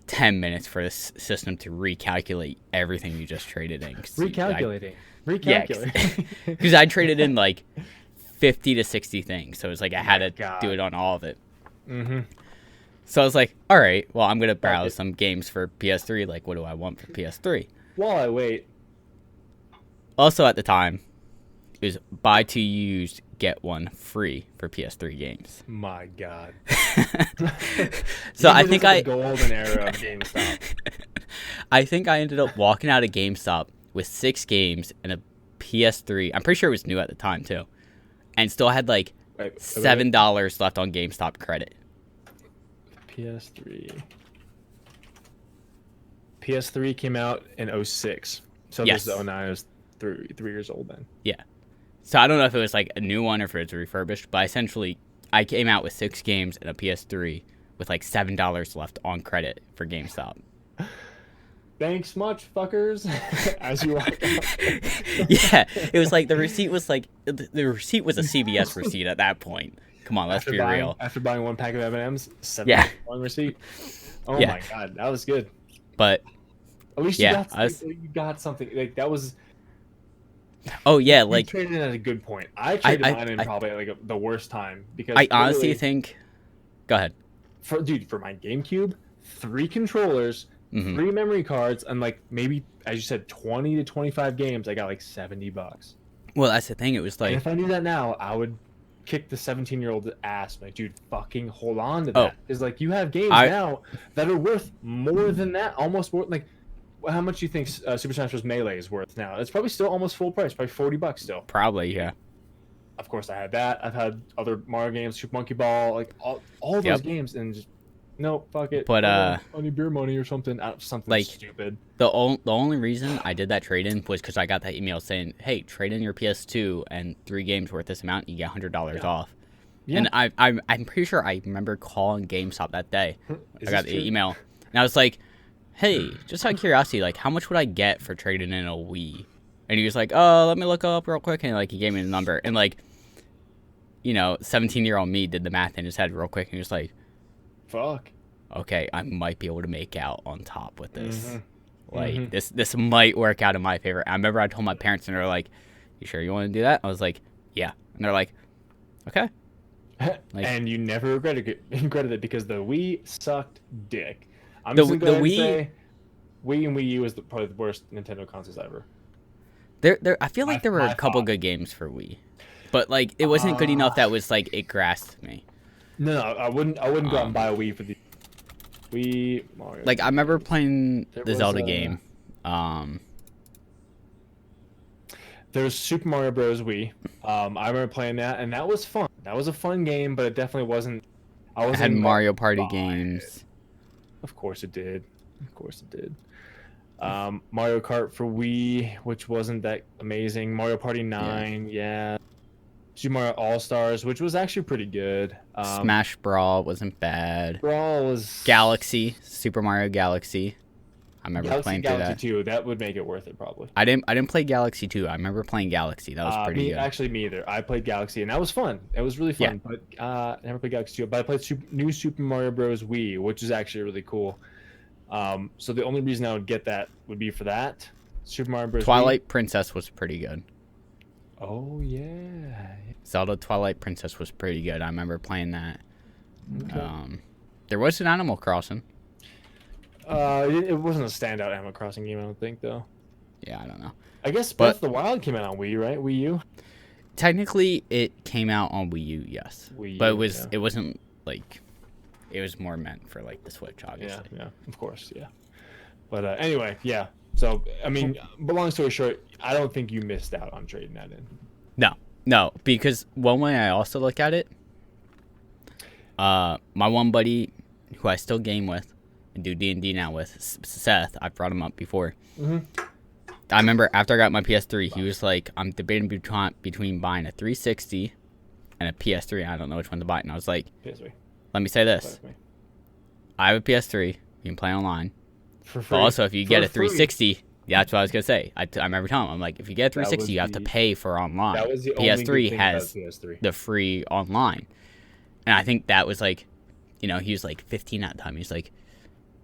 [SPEAKER 2] 10 minutes for this system to recalculate everything you just traded in.
[SPEAKER 1] Recalculating.
[SPEAKER 2] Yeah,
[SPEAKER 1] Recalculating.
[SPEAKER 2] Because I traded in like 50 to 60 things. So it's like I had
[SPEAKER 1] my
[SPEAKER 2] to
[SPEAKER 1] God.
[SPEAKER 2] do it on all of it.
[SPEAKER 1] Mm-hmm.
[SPEAKER 2] So I was like, all right, well, I'm going to browse some games for PS3. Like, what do I want for PS3?
[SPEAKER 1] While I wait.
[SPEAKER 2] Also at the time, it was buy 2 used, get 1 free for PS3 games.
[SPEAKER 1] My God.
[SPEAKER 2] So
[SPEAKER 1] You
[SPEAKER 2] I
[SPEAKER 1] did
[SPEAKER 2] think
[SPEAKER 1] this
[SPEAKER 2] I
[SPEAKER 1] in the golden era of GameStop.
[SPEAKER 2] I think I ended up walking out of GameStop with 6 games and a PS3. I'm pretty sure it was new at the time too, and still had like
[SPEAKER 1] Wait,
[SPEAKER 2] $7 left on GameStop credit.
[SPEAKER 1] PS3. PS3 came out in 06. So
[SPEAKER 2] Yes.
[SPEAKER 1] this is 09. It was 3 years old then.
[SPEAKER 2] So I don't know if it was like a new one or if it was refurbished, but essentially I came out with 6 games and a PS3 with like $7 left on credit for GameStop.
[SPEAKER 1] Thanks much, fuckers. As you walk out.
[SPEAKER 2] Yeah, it was like the receipt was like the receipt was a CVS receipt at that point. Come on, let's be real.
[SPEAKER 1] After buying 1 pack of M&Ms,
[SPEAKER 2] Yeah.
[SPEAKER 1] $7 receipt. Oh
[SPEAKER 2] Yeah.
[SPEAKER 1] my God, that was good.
[SPEAKER 2] But
[SPEAKER 1] At least
[SPEAKER 2] Yeah,
[SPEAKER 1] you got something. You got something. Like that was.
[SPEAKER 2] oh yeah,
[SPEAKER 1] You
[SPEAKER 2] like
[SPEAKER 1] traded in at a good point. I traded mine in
[SPEAKER 2] I-
[SPEAKER 1] probably like the worst time because
[SPEAKER 2] I honestly
[SPEAKER 1] literally,
[SPEAKER 2] think. Go ahead.
[SPEAKER 1] for my GameCube, 3 controllers,
[SPEAKER 2] Mhm.
[SPEAKER 1] 3 memory cards, and like maybe as you said, 20 to 25 games. I got like $70.
[SPEAKER 2] Well, that's the thing. It was
[SPEAKER 1] And
[SPEAKER 2] like,
[SPEAKER 1] if I knew that now, I would kick the 17-year-old ass. Like, dude, fucking hold on to
[SPEAKER 2] Oh.
[SPEAKER 1] that. Because like you have games
[SPEAKER 2] I-
[SPEAKER 1] now that are worth more than that, almost more like. how much do you think Super Smash Bros. Melee is worth now? It's probably still almost full price, probably $40 still.
[SPEAKER 2] Probably, yeah.
[SPEAKER 1] Of course, I had that. I've had other Mario games, Super Monkey Ball, like all those games, and just no, fuck it.
[SPEAKER 2] But
[SPEAKER 1] I need beer money or something. Something
[SPEAKER 2] like,
[SPEAKER 1] stupid.
[SPEAKER 2] The only reason I did that trade in was because I got that email saying, "Hey, trade in your PS2 and 3 games worth this amount, you get $100 off." Yeah. And I'm pretty sure I remember calling GameStop that day. I got the email, and I was like, "Hey, just out of curiosity, like, how much would I get for trading in a Wii?" And he was like, "Oh, let me look up real quick," and like he gave me the number, and like, 17-year-old me did the math in his head real quick, and he was like,
[SPEAKER 1] "Fuck.
[SPEAKER 2] Okay, I might be able to make out on top with this. Mm-hmm. Like, this might work out in my favor." I remember I told my parents, and they're like, "You sure you want to do that?" I was like, "Yeah." And they're like, "Okay."
[SPEAKER 1] Like, and you never regretted it because the Wii sucked dick. I'm
[SPEAKER 2] the
[SPEAKER 1] just gonna
[SPEAKER 2] Wii,
[SPEAKER 1] say Wii and Wii U is probably the worst Nintendo consoles ever.
[SPEAKER 2] I feel like there were a couple good games for Wii, but like it wasn't good enough that was like it grasped me.
[SPEAKER 1] No, I wouldn't go out and buy a Wii for the Wii Mario.
[SPEAKER 2] Like I remember playing the Zelda game.
[SPEAKER 1] There's Super Mario Bros. Wii. I remember playing that, and that was fun. That was a fun game, but it definitely wasn't.
[SPEAKER 2] It had Mario Party games.
[SPEAKER 1] Of course it did. Of course it did. Mario Kart for Wii, which wasn't that amazing. Mario Party 9, yeah. Super Mario All Stars, which was actually pretty good.
[SPEAKER 2] Smash Brawl wasn't bad.
[SPEAKER 1] Brawl was
[SPEAKER 2] Super Mario Galaxy. I remember playing through that.
[SPEAKER 1] Galaxy 2, that would make it worth it probably.
[SPEAKER 2] I didn't play Galaxy 2. I remember playing Galaxy. That was pretty good.
[SPEAKER 1] Actually, me either. I played Galaxy, and that was fun. It was really fun. Yeah. But I never played Galaxy 2. But I played New Super Mario Bros. Wii, which is actually really cool. So the only reason I would get that would be for that. Super Mario Bros.
[SPEAKER 2] Twilight Princess was pretty good.
[SPEAKER 1] Oh, yeah.
[SPEAKER 2] Zelda Twilight Princess was pretty good. I remember playing that.
[SPEAKER 1] Okay.
[SPEAKER 2] There was an Animal Crossing.
[SPEAKER 1] It wasn't a standout Animal Crossing game, I don't think, though.
[SPEAKER 2] Yeah, I don't know.
[SPEAKER 1] I guess Breath of the Wild came out on Wii, right? Wii U?
[SPEAKER 2] Technically, it came out on Wii U, yes.
[SPEAKER 1] Wii U,
[SPEAKER 2] but it wasn't, like... It was more meant for, like, the Switch, obviously.
[SPEAKER 1] Yeah, of course, yeah. But anyway, yeah. So, I mean, but long story short, I don't think you missed out on trading that in.
[SPEAKER 2] No, because one way I also look at it, my one buddy, who I still game with, and do D&D now with, Seth, I've brought him up before.
[SPEAKER 1] Mm-hmm.
[SPEAKER 2] I remember after I got my PS3, he was like, I'm debating between buying a 360 and a PS3. I don't know which one to buy. And I was like,
[SPEAKER 1] PS3.
[SPEAKER 2] Let me say this. I have a PS3. You can play online.
[SPEAKER 1] For free.
[SPEAKER 2] But also, if you get a 360, that's what I was going to say. I remember telling him, I'm like, if you get a 360, you have to pay for online.
[SPEAKER 1] That was the
[SPEAKER 2] PS3 has the free online. And I think that was like, he was like 15 at the time. He's like,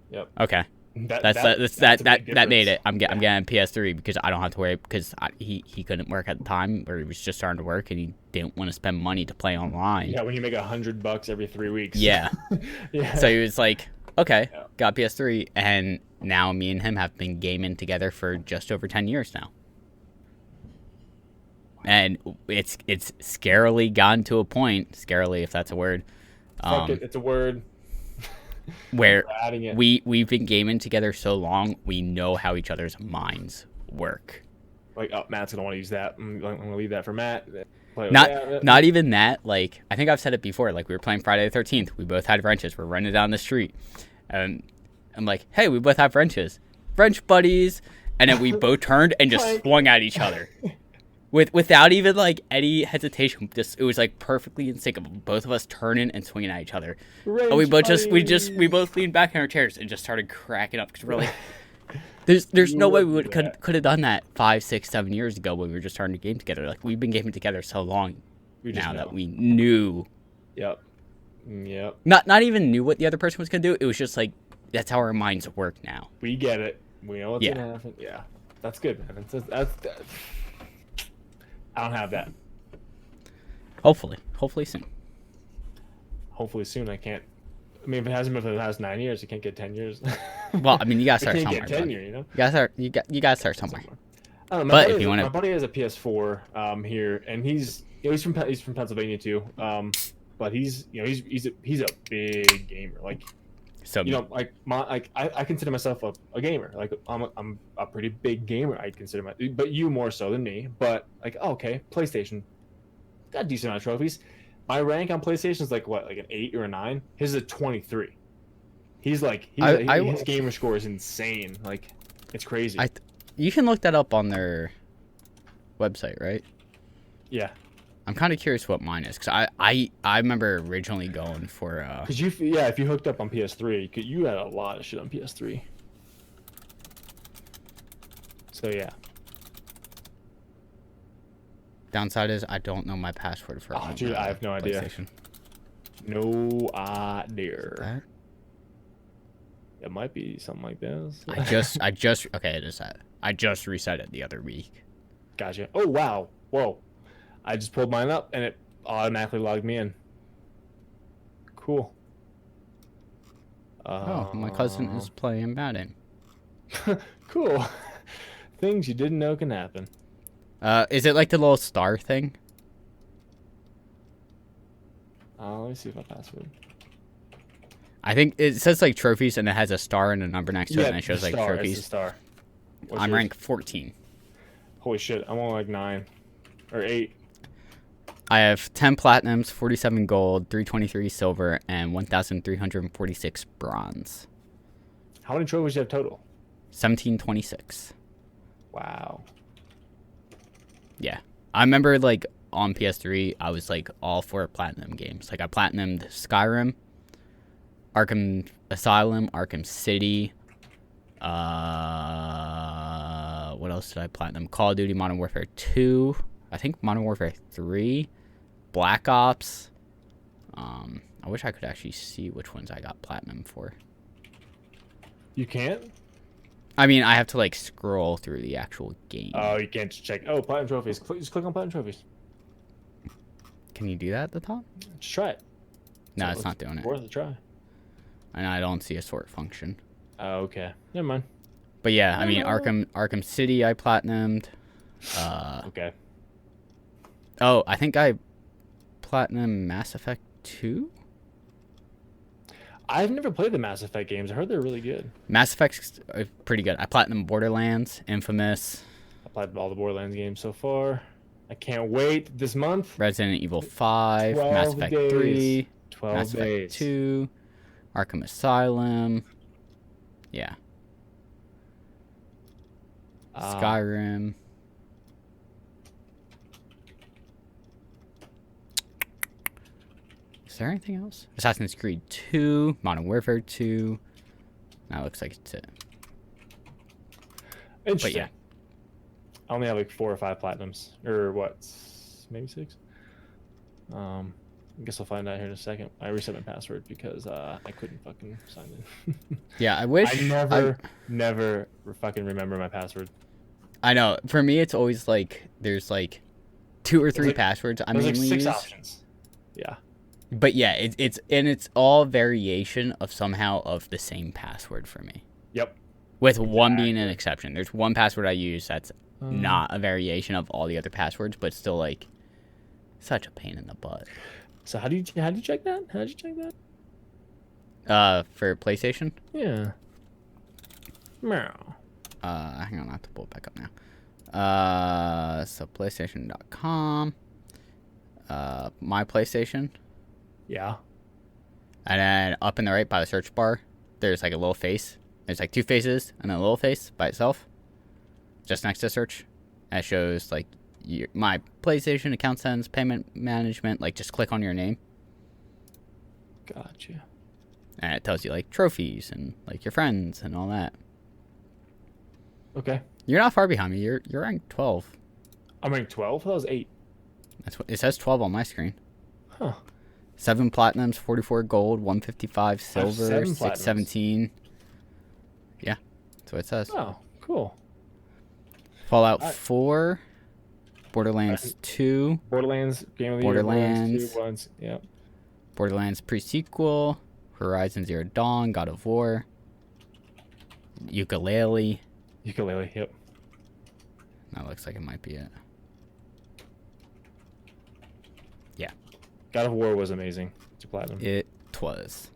[SPEAKER 1] yep.
[SPEAKER 2] Okay. That made it. I'm getting a PS3 because I don't have to worry because he couldn't work at the time, or he was just starting to work and he didn't want to spend money to play online.
[SPEAKER 1] Yeah, when you make $100 every 3 weeks.
[SPEAKER 2] Yeah. Yeah. So he was like, okay, got PS3, and now me and him have been gaming together for just over 10 years now. And it's scarily gotten to a point, scarily if that's a word.
[SPEAKER 1] Fuck it, it's a word.
[SPEAKER 2] Where we've been gaming together so long, we know how each other's minds work.
[SPEAKER 1] Like, Matt's gonna want to use that. I'm gonna leave that for Matt.
[SPEAKER 2] Not even that. Like, I think I've said it before. Like, we were playing Friday the 13th. We both had wrenches. We're running down the street, and I'm like, "Hey, we both have wrenches, wrench buddies." And then we both turned and just swung at each other, without even like any hesitation. It was like perfectly in sync of both of us turning and swinging at each other. And we both leaned back in our chairs and just started cracking up because we're like, there's no way we could have done that 5, 6, 7 years ago when we were just starting to game together. Like, we've been gaming together so long now that we knew.
[SPEAKER 1] Yep.
[SPEAKER 2] Not even knew what the other person was gonna do. It was just like, that's how our minds work now.
[SPEAKER 1] We get it. We know what's gonna happen. Yeah, that's good, man. That's I don't have that.
[SPEAKER 2] Hopefully soon.
[SPEAKER 1] Hopefully soon. I can't. I mean, if it hasn't been for the past 9 years, you can't get 10 years.
[SPEAKER 2] Well, I mean, you gotta start somewhere.
[SPEAKER 1] Can't get tenure, you know.
[SPEAKER 2] You gotta start somewhere.
[SPEAKER 1] I don't know. My buddy has a PS4 here, and he's from Pennsylvania too. But he's a big gamer. Like,
[SPEAKER 2] So
[SPEAKER 1] you know, like I consider myself a gamer. Like I'm a pretty big gamer. I consider but you more so than me. But like, oh, okay, PlayStation got a decent amount of trophies. My rank on PlayStation is like what, like an 8 or a 9. His is a 23. His gamer score is insane. Like, it's crazy.
[SPEAKER 2] You can look that up on their website, right?
[SPEAKER 1] Yeah.
[SPEAKER 2] I'm kind of curious what mine is, because I remember originally going for
[SPEAKER 1] Because if you hooked up on PS3, you had a lot of shit on PS3. So yeah.
[SPEAKER 2] Downside is I don't know my password for
[SPEAKER 1] Dude, I have no idea. No idea.
[SPEAKER 2] That?
[SPEAKER 1] It might be something like this.
[SPEAKER 2] Okay, it is that. I just reset it the other week.
[SPEAKER 1] Gotcha. Oh wow. Whoa. I just pulled mine up and it automatically logged me in. Cool.
[SPEAKER 2] My cousin is playing Madden.
[SPEAKER 1] Cool. Things you didn't know can happen.
[SPEAKER 2] Is it like the little star thing?
[SPEAKER 1] Let me see if my password.
[SPEAKER 2] I think it says like trophies and it has a star and a number next to it and it shows like trophies.
[SPEAKER 1] It's the star.
[SPEAKER 2] I'm rank 14.
[SPEAKER 1] Holy shit, I'm on like 9 or 8.
[SPEAKER 2] I have 10 platinums, 47 gold, 323 silver, and 1,346 bronze.
[SPEAKER 1] How many trophies do you have total?
[SPEAKER 2] 1726.
[SPEAKER 1] Wow.
[SPEAKER 2] Yeah. I remember like on PS3, I was like all for platinum games. Like I platinumed Skyrim, Arkham Asylum, Arkham City. What else did I platinum? Call of Duty Modern Warfare 2. I think Modern Warfare 3. Black Ops. I wish I could actually see which ones I got platinum for.
[SPEAKER 1] You can't?
[SPEAKER 2] I mean, I have to like scroll through the actual game.
[SPEAKER 1] Oh, you can't just check. Oh, platinum trophies. Just click on platinum trophies.
[SPEAKER 2] Can you do that at the top?
[SPEAKER 1] Just try it.
[SPEAKER 2] No, it's not doing it.
[SPEAKER 1] Worth a try.
[SPEAKER 2] And I don't see a sort function.
[SPEAKER 1] Oh, okay. Never mind.
[SPEAKER 2] But yeah, I mean, Arkham City I platinumed.
[SPEAKER 1] Okay.
[SPEAKER 2] Oh, I think I platinum Mass Effect 2?
[SPEAKER 1] I've never played the Mass Effect games. I heard they're really good.
[SPEAKER 2] Mass Effect's pretty good. I platinum Borderlands, Infamous.
[SPEAKER 1] I played all the Borderlands games so far. I can't wait this month.
[SPEAKER 2] Resident Evil 5, Mass Effect 3,
[SPEAKER 1] 12
[SPEAKER 2] Mass Effect
[SPEAKER 1] days.
[SPEAKER 2] 2, Arkham Asylum. Yeah. Skyrim. Is there anything else? Assassin's Creed 2, Modern Warfare 2. That looks like it's it.
[SPEAKER 1] Interesting.
[SPEAKER 2] But yeah.
[SPEAKER 1] I only have like 4 or 5 platinums. Or what? Maybe 6? I guess I'll find out here in a second. I reset my password because I couldn't fucking sign in.
[SPEAKER 2] Yeah, I wish.
[SPEAKER 1] I never fucking remember my password.
[SPEAKER 2] I know. For me, it's always like there's like 2 or 3 passwords I mainly
[SPEAKER 1] There's like 6
[SPEAKER 2] use.
[SPEAKER 1] options. Yeah.
[SPEAKER 2] But yeah, it's all variation of somehow of the same password for me.
[SPEAKER 1] Yep.
[SPEAKER 2] With one being an exception. There's one password I use that's not a variation of all the other passwords, but still like such a pain in the butt.
[SPEAKER 1] So how do you check that? How did you check that?
[SPEAKER 2] For PlayStation?
[SPEAKER 1] Yeah. Meow.
[SPEAKER 2] Hang on, I have to pull it back up now. So PlayStation.com. My PlayStation.
[SPEAKER 1] Yeah.
[SPEAKER 2] And then up in the right by the search bar, there's like a little face. There's like 2 faces and a little face by itself. Just next to search. And it shows like my PlayStation account settings, payment management. Like just click on your name.
[SPEAKER 1] Gotcha.
[SPEAKER 2] And it tells you like trophies and like your friends and all that.
[SPEAKER 1] Okay.
[SPEAKER 2] You're not far behind me. You're ranked 12.
[SPEAKER 1] I'm ranked 12? That was 8.
[SPEAKER 2] That's what it says. 12 on my screen.
[SPEAKER 1] Huh.
[SPEAKER 2] 7 platinums, 44 gold, 155 silver, 617. Yeah, that's what it says.
[SPEAKER 1] Oh, cool.
[SPEAKER 2] Fallout 4, Borderlands 2,
[SPEAKER 1] Borderlands Game of the Year. Borderlands 2 ones. Yep.
[SPEAKER 2] Borderlands pre-sequel, Horizon Zero Dawn, God of War, Yooka-Laylee.
[SPEAKER 1] Yooka-Laylee, yep.
[SPEAKER 2] That looks like it might be it. Yeah.
[SPEAKER 1] God of War was amazing. It's a platinum.
[SPEAKER 2] It was.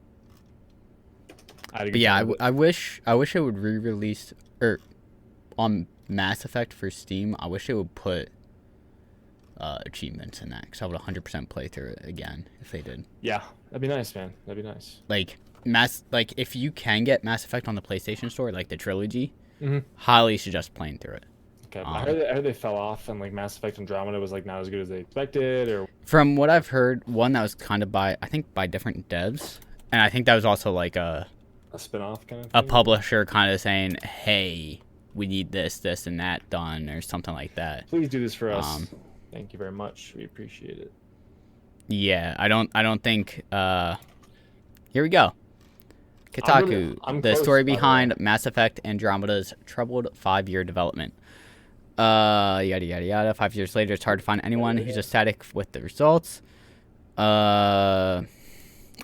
[SPEAKER 1] I had a
[SPEAKER 2] But
[SPEAKER 1] good
[SPEAKER 2] yeah,
[SPEAKER 1] time with it.
[SPEAKER 2] I wish it would re-release or on Mass Effect for Steam. I wish it would put achievements in that because I would 100% play through it again if they did.
[SPEAKER 1] Yeah, that'd be nice, man. That'd be nice.
[SPEAKER 2] Like if you can get Mass Effect on the PlayStation Store, like the trilogy,
[SPEAKER 1] Mm-hmm.
[SPEAKER 2] highly suggest playing through it.
[SPEAKER 1] Okay, I heard they fell off, and like Mass Effect Andromeda was like not as good as they expected, or
[SPEAKER 2] From what I've heard, one that was kind of by different devs, and I think that was also like
[SPEAKER 1] a spin-off kind of
[SPEAKER 2] a
[SPEAKER 1] thing.
[SPEAKER 2] publisher kind of saying, "Hey, we need this, and that done," or something like that.
[SPEAKER 1] Please do this for us. Thank you very much. We appreciate it.
[SPEAKER 2] Yeah, I don't think. Here we go. Kotaku,
[SPEAKER 1] I'm
[SPEAKER 2] the
[SPEAKER 1] close,
[SPEAKER 2] story
[SPEAKER 1] by the
[SPEAKER 2] behind Mass Effect Andromeda's troubled 5-year development. Yada yada yada. 5 years later, it's hard to find anyone who's ecstatic with the results. I'm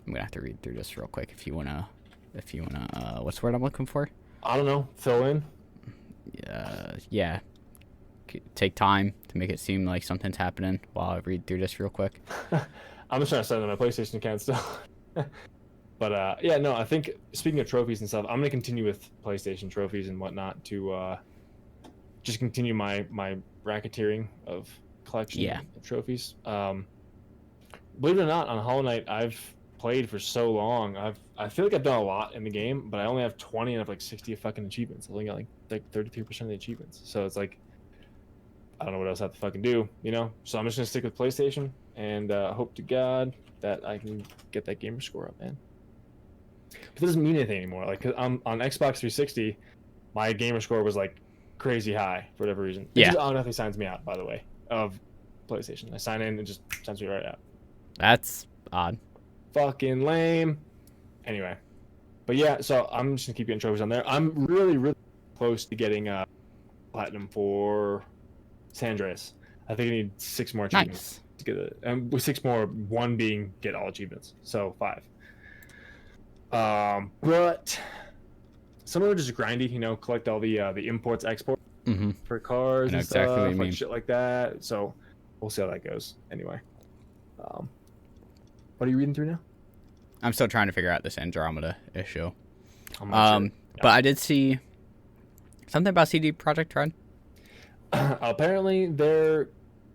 [SPEAKER 2] gonna have to read through this real quick if you wanna, what's the word I'm looking for?
[SPEAKER 1] I don't know. Fill in.
[SPEAKER 2] Yeah. Take time to make it seem like something's happening while I read through this real quick.
[SPEAKER 1] I'm just trying to set it on my PlayStation account still. But yeah, no, I think speaking of trophies and stuff, I'm gonna continue with PlayStation trophies and whatnot to just continue my racketeering of collection of trophies. Believe it or not, on Hollow Knight, I've played for so long. I feel like I've done a lot in the game, but I only have 20 and I have like 60 fucking achievements. I've only got like 33% of the achievements. So it's like I don't know what else I have to fucking do, you know? So I'm just gonna stick with PlayStation and hope to God that I can get that gamer score up, man. But it doesn't mean anything anymore. Like, 'cause on Xbox 360, my gamer score was like crazy high for whatever reason. It just automatically signs me out, by the way, of PlayStation. I sign in and it just signs me right out.
[SPEAKER 2] That's odd.
[SPEAKER 1] Fucking lame. Anyway, but yeah, so I'm just gonna keep getting trophies on there. I'm really close to getting platinum for San Andreas. I think I need 6 more achievements to get it, and with 6 more, 1 being get all achievements, so 5. But some of them are just grindy, you know, collect all the imports, exports for cars and stuff,
[SPEAKER 2] what you mean.
[SPEAKER 1] like shit like that. So we'll see how that goes. Anyway, what are you reading through now?
[SPEAKER 2] I'm still trying to figure out this Andromeda issue.
[SPEAKER 1] I'm not sure.
[SPEAKER 2] But I did see something about CD Projekt Red.
[SPEAKER 1] Apparently, they're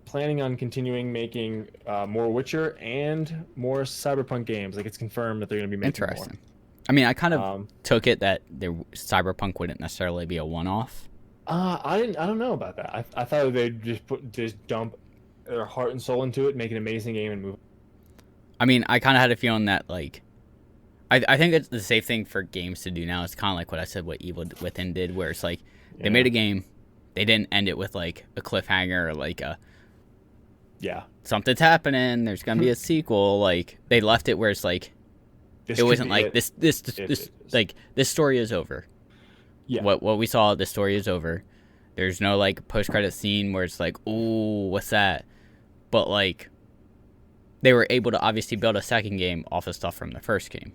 [SPEAKER 1] planning on continuing making more Witcher and more Cyberpunk games. Like, it's confirmed that they're going to be making
[SPEAKER 2] Interesting.
[SPEAKER 1] more.
[SPEAKER 2] I mean, I kind of took it that Cyberpunk wouldn't necessarily be a one-off.
[SPEAKER 1] I don't know about that. I thought they'd just dump their heart and soul into it, make an amazing game, and move.
[SPEAKER 2] I mean, I kind of had a feeling that, like, I think it's the safe thing for games to do now. It's kind of like what I said, what Evil Within did, where it's like they made a game, they didn't end it with like a cliffhanger or like a something's happening, there's gonna be a sequel. Like they left it where it's like it wasn't like this like this story is over. Yeah. What we saw, this story is over. There's no like post-credit scene where it's like, ooh, what's that? But like they were able to obviously build a second game off of stuff from the first game.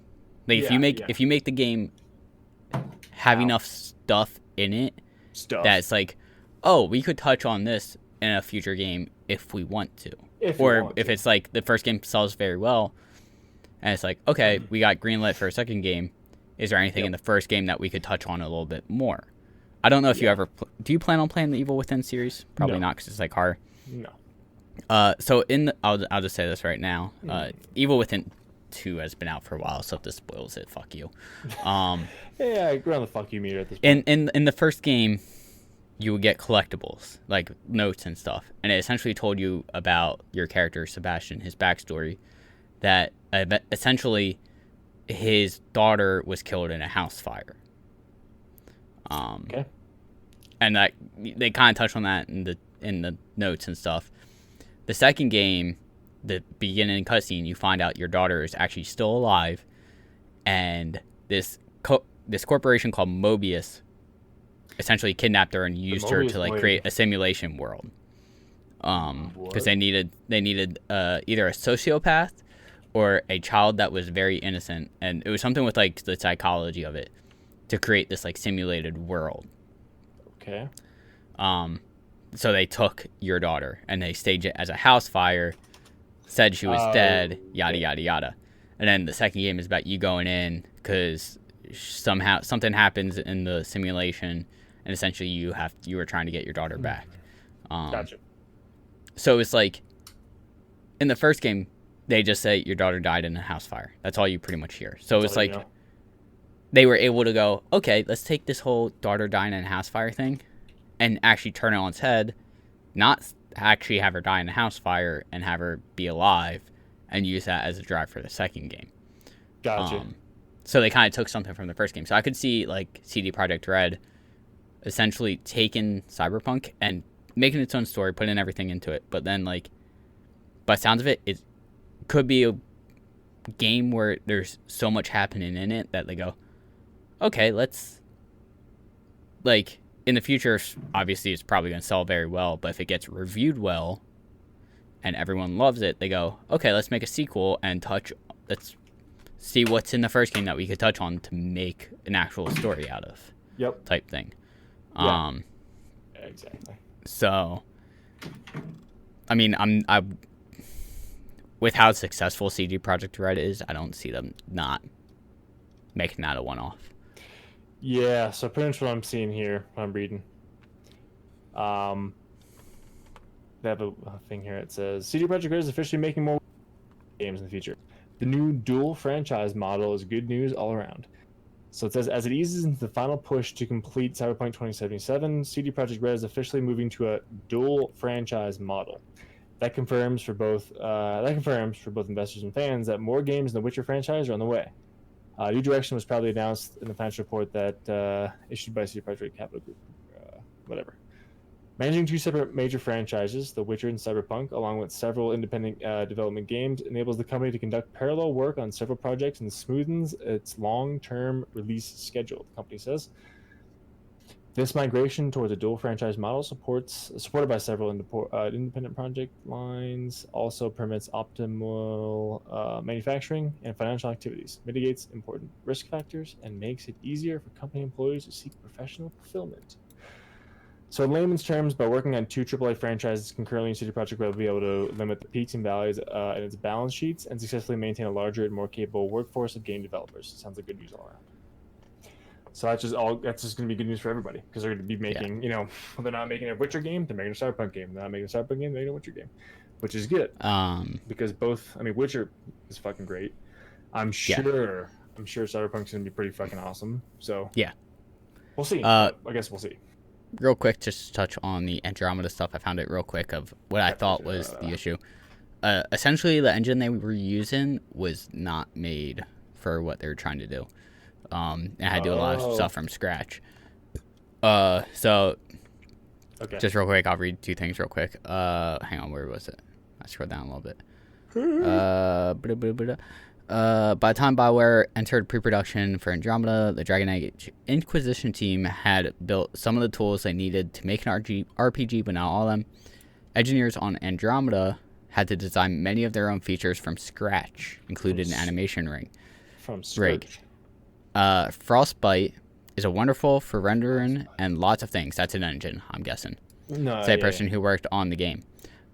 [SPEAKER 2] Like if you make the game have enough stuff in it that it's like, oh, we could touch on this in a future game if we want to. If it's like the first game sells very well and it's like, okay, we got greenlit for a second game. Is there anything in the first game that we could touch on a little bit more? I don't know if you ever do you plan on playing the Evil Within series? Probably not, because it's like hard.
[SPEAKER 1] No.
[SPEAKER 2] So I'll just say this right now. Evil Within 2 has been out for a while, so if this spoils it, fuck you.
[SPEAKER 1] Yeah, go on the fuck you meter at this point.
[SPEAKER 2] In the first game, you would get collectibles, like notes and stuff, and it essentially told you about your character, Sebastian, his backstory, that essentially his daughter was killed in a house fire.
[SPEAKER 1] Okay.
[SPEAKER 2] And that they kind of touched on that in the notes and stuff. The second game, the beginning cutscene, you find out your daughter is actually still alive, and this corporation called Mobius essentially kidnapped her and used her to like create a simulation world. Because they needed either a sociopath or a child that was very innocent, and it was something with like the psychology of it to create this like simulated world.
[SPEAKER 1] Okay.
[SPEAKER 2] So they took your daughter and they staged it as a house fire, said she was dead, yada, yada, yada. And then the second game is about you going in because somehow something happens in the simulation, and essentially you are trying to get your daughter back.
[SPEAKER 1] Gotcha.
[SPEAKER 2] So it's like in the first game, they just say your daughter died in a house fire. That's all you pretty much hear. So it's like they were able to go, okay, let's take this whole daughter dying in a house fire thing and actually turn it on its head, not actually have her die in a house fire and have her be alive, and use that as a drive for the second game.
[SPEAKER 1] Gotcha.
[SPEAKER 2] So they kind of took something from the first game. So I could see like CD Projekt Red essentially taking Cyberpunk and making its own story, putting everything into it, but then like, by the sounds of it, it could be a game where there's so much happening in it that they go, okay, let's, like, in the future, obviously it's probably going to sell very well, but if it gets reviewed well and everyone loves it, they go, okay, let's make a sequel and let's see what's in the first game that we could touch on to make an actual story out of.
[SPEAKER 1] Yep.
[SPEAKER 2] Type thing.
[SPEAKER 1] Yeah. Exactly.
[SPEAKER 2] So, I mean, with how successful CD Projekt Red is, I don't see them not making that a one-off.
[SPEAKER 1] Yeah, so pretty much what I'm seeing here, what I'm reading. They have a thing here. It says CD Projekt Red is officially making more games in the future. The new dual franchise model is good news all around. So it says, as it eases into the final push to complete Cyberpunk 2077, CD Projekt Red is officially moving to a dual franchise model. That confirms for both investors and fans that more games in the Witcher franchise are on the way. New direction was probably announced in the financial report that issued by CD Projekt Capital Group. Whatever. Managing two separate major franchises, The Witcher and Cyberpunk, along with several independent development games, enables the company to conduct parallel work on several projects and smoothens its long-term release schedule, the company says. This migration towards a dual franchise model supported by several independent project lines, also permits optimal manufacturing and financial activities, mitigates important risk factors, and makes it easier for company employees to seek professional fulfillment. So in layman's terms, by working on two AAA franchises concurrently, CD Projekt Red will be able to limit the peaks and valleys in its balance sheets and successfully maintain a larger and more capable workforce of game developers. Sounds like good news all around. So that's just going to be good news for everybody, because they're going to be making, they're not making a Witcher game, they're making a Cyberpunk game. They're not making a Cyberpunk game, they're making a Witcher game, which is good. Because Witcher is fucking great. I'm sure Cyberpunk's going to be pretty fucking awesome. So yeah, we'll see. I guess we'll see.
[SPEAKER 2] Real quick, just to touch on the Andromeda stuff. I found it real quick of what I thought was the issue. Essentially, the engine they were using was not made for what they were trying to do. And I had to do a lot of stuff from scratch. So, just real quick, I'll read two things real quick. Hang on, where was it? I scrolled down a little bit. By the time BioWare entered pre-production for Andromeda, the Dragon Age Inquisition team had built some of the tools they needed to make an RPG, but not all of them. Engineers on Andromeda had to design many of their own features from scratch, including an animation rig. Frostbite is a wonderful for rendering and lots of things. That's an engine, I'm guessing. It's a person who worked on the game.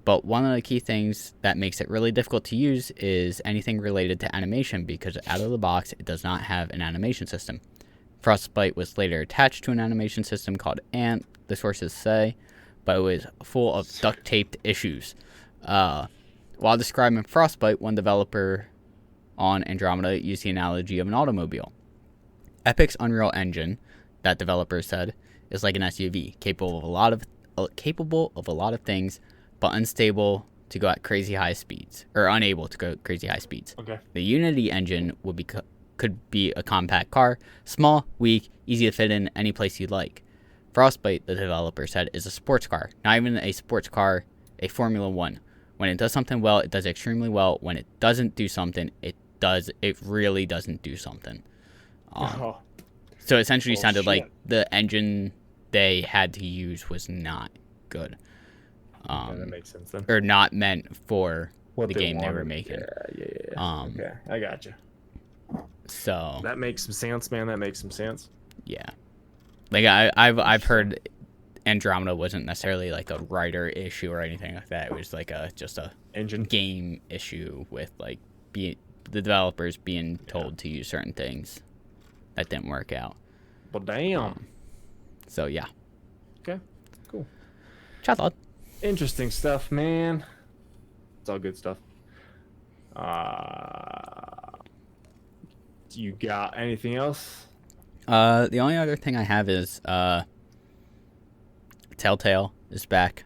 [SPEAKER 2] But one of the key things that makes it really difficult to use is anything related to animation, because out of the box, it does not have an animation system. Frostbite was later attached to an animation system called Ant, the sources say, but it was full of duct-taped issues. While describing Frostbite, one developer on Andromeda used the analogy of an automobile. Epic's Unreal Engine, that developer said, is like an SUV, capable of a lot of things, but unstable to go at crazy high speeds, or unable to go at crazy high speeds.
[SPEAKER 1] Okay.
[SPEAKER 2] The Unity engine could be a compact car, small, weak, easy to fit in any place you'd like. Frostbite, the developer said, is a sports car. Not even a sports car, a Formula One. When it does something well, it does it extremely well. When it doesn't do something, it really doesn't do something. So essentially sounded like the engine they had to use was not good.
[SPEAKER 1] That makes sense then.
[SPEAKER 2] Or not meant for
[SPEAKER 1] what
[SPEAKER 2] the game they were making.
[SPEAKER 1] Yeah. Okay, I gotcha.
[SPEAKER 2] So
[SPEAKER 1] that makes some sense, man. That makes some sense.
[SPEAKER 2] Yeah, like I've heard Andromeda wasn't necessarily like a writer issue or anything like that. It was like just a
[SPEAKER 1] engine
[SPEAKER 2] game issue with like the developers being told to use certain things that didn't work out.
[SPEAKER 1] Well, damn.
[SPEAKER 2] So yeah.
[SPEAKER 1] Okay, cool.
[SPEAKER 2] Chat log.
[SPEAKER 1] Interesting stuff, man. It's all good stuff. You got anything else?
[SPEAKER 2] The only other thing I have is Telltale is back.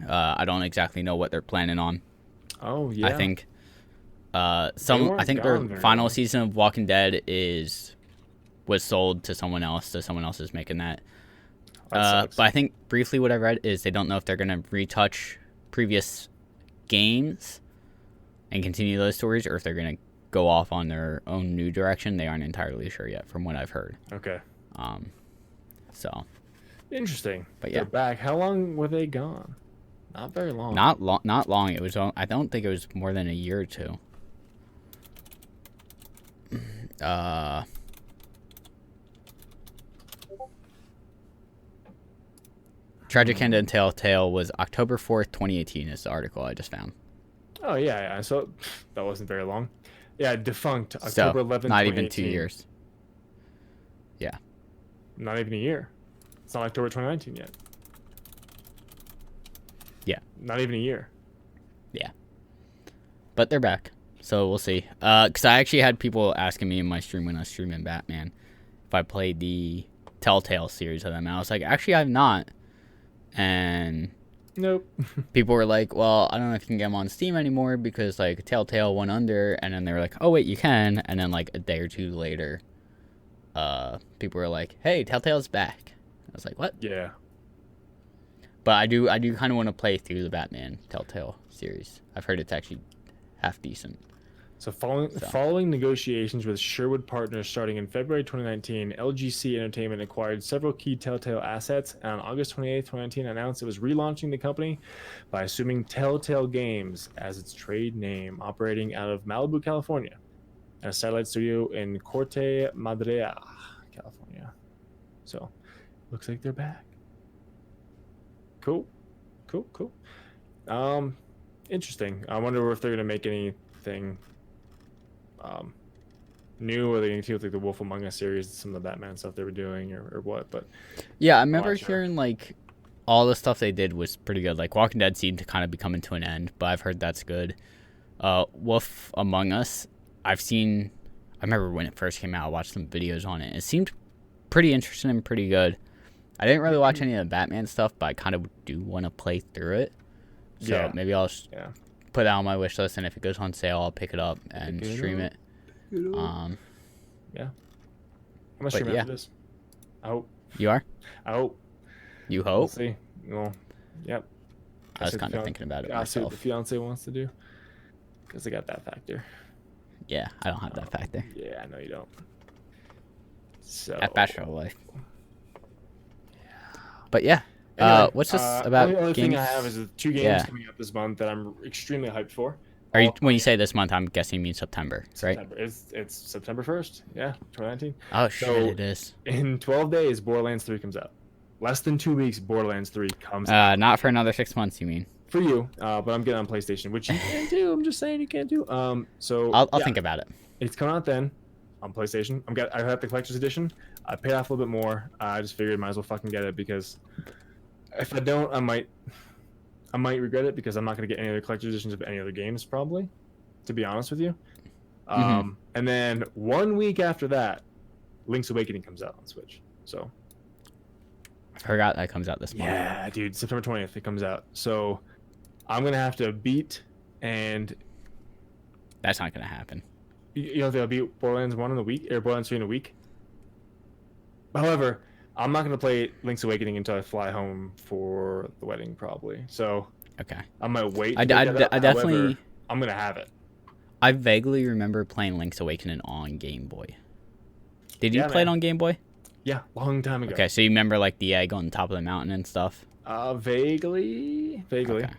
[SPEAKER 2] I don't exactly know what they're planning on.
[SPEAKER 1] Oh yeah.
[SPEAKER 2] I think I
[SPEAKER 1] weren't
[SPEAKER 2] think
[SPEAKER 1] gone
[SPEAKER 2] their
[SPEAKER 1] very
[SPEAKER 2] final
[SPEAKER 1] long.
[SPEAKER 2] season of Walking Dead was sold to someone else, so someone else is making that.
[SPEAKER 1] That sucks.
[SPEAKER 2] But I think briefly what I read is they don't know if they're gonna retouch previous games and continue those stories, or if they're gonna go off on their own new direction. They aren't entirely sure yet, from what I've heard.
[SPEAKER 1] Okay.
[SPEAKER 2] So
[SPEAKER 1] Interesting.
[SPEAKER 2] But
[SPEAKER 1] They're
[SPEAKER 2] yeah.
[SPEAKER 1] back. How long were they gone? Not very long.
[SPEAKER 2] not long. It was. I don't think it was more than a year or two. Tragic End and Telltale was October 4th, 2018 is the article I just found.
[SPEAKER 1] Oh yeah. So that wasn't very long. Yeah, defunct
[SPEAKER 2] So,
[SPEAKER 1] October 11th.
[SPEAKER 2] not even 2
[SPEAKER 1] 2018.
[SPEAKER 2] years. Yeah.
[SPEAKER 1] Not even a year. It's not October 2019 yet.
[SPEAKER 2] Yeah.
[SPEAKER 1] Not even a year.
[SPEAKER 2] But they're back. So we'll see. Because I actually had people asking me in my stream when I was streaming Batman if I played the Telltale series of them. And I was like, actually, I've not. And
[SPEAKER 1] Nope.
[SPEAKER 2] people were like, well, I don't know if you can get them on Steam anymore because, like, Telltale went under. And then they were like, oh, wait, you can. And then, like, a day or two later, people were like, hey, Telltale's back. I was like, what?
[SPEAKER 1] Yeah.
[SPEAKER 2] But I do kind of want to play through the Batman Telltale series. I've heard it's actually half decent.
[SPEAKER 1] So following negotiations with Sherwood Partners starting in February 2019, LGC Entertainment acquired several key Telltale assets, and on August 28, 2019, announced it was relaunching the company by assuming Telltale Games as its trade name, operating out of Malibu, California, and a satellite studio in Corte Madera, California. So, looks like they're back. Cool. Interesting. I wonder if they're gonna make anything new, or they continue with like the Wolf Among Us series, some of the Batman stuff they were doing, or what. But
[SPEAKER 2] Yeah, I remember
[SPEAKER 1] not sure.
[SPEAKER 2] hearing like all the stuff they did was pretty good. Like Walking Dead seemed to kind of be coming to an end, but I've heard that's good. Wolf Among Us, I remember when it first came out, I watched some videos on it. It seemed pretty interesting and pretty good. I didn't really watch any of the Batman stuff, but I kind of do want to play through it. So
[SPEAKER 1] Yeah.
[SPEAKER 2] maybe I'll
[SPEAKER 1] Yeah.
[SPEAKER 2] put that on my wish list, and if it goes on sale, I'll pick it up and
[SPEAKER 1] Pick it
[SPEAKER 2] stream
[SPEAKER 1] up.
[SPEAKER 2] it.
[SPEAKER 1] I'm gonna stream
[SPEAKER 2] but yeah.
[SPEAKER 1] after this. I hope.
[SPEAKER 2] You are? You
[SPEAKER 1] We'll
[SPEAKER 2] hope?
[SPEAKER 1] see. Well, yep.
[SPEAKER 2] I was
[SPEAKER 1] see what
[SPEAKER 2] kind
[SPEAKER 1] the
[SPEAKER 2] of thinking about it
[SPEAKER 1] I see what
[SPEAKER 2] myself.
[SPEAKER 1] the fiance wants to do, because they got that factor.
[SPEAKER 2] Yeah, I don't have that factor.
[SPEAKER 1] Yeah, I know you don't. So
[SPEAKER 2] At Bachelor Life. But yeah.
[SPEAKER 1] Anyway,
[SPEAKER 2] What's this about
[SPEAKER 1] only other
[SPEAKER 2] games?
[SPEAKER 1] thing I have is the 2 games
[SPEAKER 2] Yeah.
[SPEAKER 1] coming out this month that I'm extremely hyped for.
[SPEAKER 2] Are you,
[SPEAKER 1] All
[SPEAKER 2] when you say this month, I'm guessing you mean September, right?
[SPEAKER 1] September. It's September 1st. Yeah, 2019.
[SPEAKER 2] Oh shit,
[SPEAKER 1] So-
[SPEAKER 2] it is.
[SPEAKER 1] In 12 days, Borderlands 3 comes out. Less than 2 weeks, Borderlands 3 comes out.
[SPEAKER 2] Not for another 6 months, you mean?
[SPEAKER 1] For you, but I'm getting on PlayStation, which you can do. I'm just saying you can't do. So
[SPEAKER 2] I'll
[SPEAKER 1] yeah,
[SPEAKER 2] think about it.
[SPEAKER 1] it's coming out then on PlayStation. I have the collector's edition. I paid off a little bit more. I just figured I might as well fucking get it, because if I don't, I might regret it, because I'm not gonna get any other collector's editions of any other games probably, to be honest with you. And then 1 week after that, Link's Awakening comes out on Switch. So
[SPEAKER 2] I forgot that comes out this month.
[SPEAKER 1] yeah, dude, September 20th it comes out. So I'm gonna have to beat, and
[SPEAKER 2] That's not gonna happen.
[SPEAKER 1] you know they'll beat Borderlands 1 in a week, or Borderlands 3 in a week. However, I'm not gonna play Link's Awakening until I fly home for the wedding probably. So
[SPEAKER 2] Okay.
[SPEAKER 1] I might wait.
[SPEAKER 2] I
[SPEAKER 1] to pick that up.
[SPEAKER 2] definitely.
[SPEAKER 1] However, I'm gonna have it.
[SPEAKER 2] I vaguely remember playing Link's Awakening on Game Boy. Did you
[SPEAKER 1] Yeah,
[SPEAKER 2] play it
[SPEAKER 1] man.
[SPEAKER 2] on Game Boy?
[SPEAKER 1] Yeah, long time ago.
[SPEAKER 2] Okay, so you remember like the egg on top of the mountain and stuff?
[SPEAKER 1] Vaguely.
[SPEAKER 2] Okay.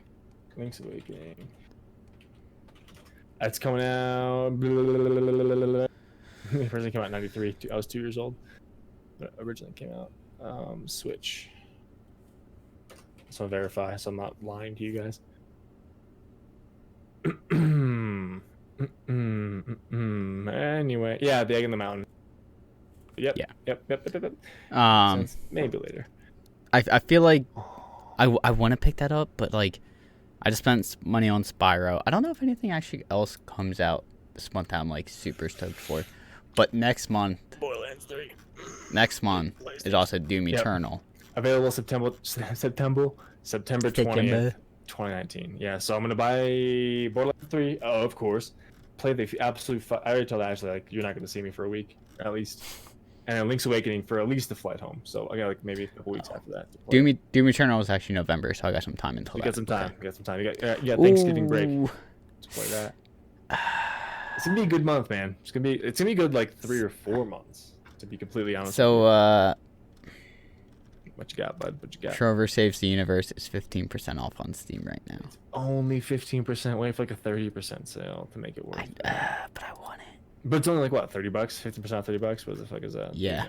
[SPEAKER 1] Link's Awakening. That's coming out. It originally came out in '93. I was 2 years old. But it originally came out. Switch. So I'll verify, so I'm not lying to you guys. Anyway, yeah, the egg in the mountain. Yep.
[SPEAKER 2] Yeah.
[SPEAKER 1] Yep.
[SPEAKER 2] Um,
[SPEAKER 1] Maybe later.
[SPEAKER 2] I feel like I want to pick that up, but like I just spent money on Spyro. I don't know if anything actually else comes out this month that I'm like super stoked for. But next month
[SPEAKER 1] Borderlands 3.
[SPEAKER 2] is also Doom
[SPEAKER 1] Yep.
[SPEAKER 2] Eternal.
[SPEAKER 1] Available September 20th, 2019. Yeah, so I'm gonna buy Borderlands 3. Oh, of course. Play the absolute. I already told Ashley like you're not gonna see me for a week at least, and then Link's Awakening for at least the flight home. So I got like maybe a couple weeks after that. To play.
[SPEAKER 2] Doom Eternal is actually November, so I got some time until
[SPEAKER 1] You
[SPEAKER 2] that.
[SPEAKER 1] got some time. You got some time. You got Thanksgiving break
[SPEAKER 2] Ooh.
[SPEAKER 1] to play that. It's gonna be a good month, man. It's gonna be good like 3 or 4 months to be completely honest.
[SPEAKER 2] So
[SPEAKER 1] what you got, bud? What you got?
[SPEAKER 2] Trover Saves the Universe is 15% off on Steam right now.
[SPEAKER 1] Only 15%. Wait for like a 30% sale to make it worth.
[SPEAKER 2] But I want it.
[SPEAKER 1] But it's only like what, $30? 15% off $30? What the fuck is that?
[SPEAKER 2] Yeah.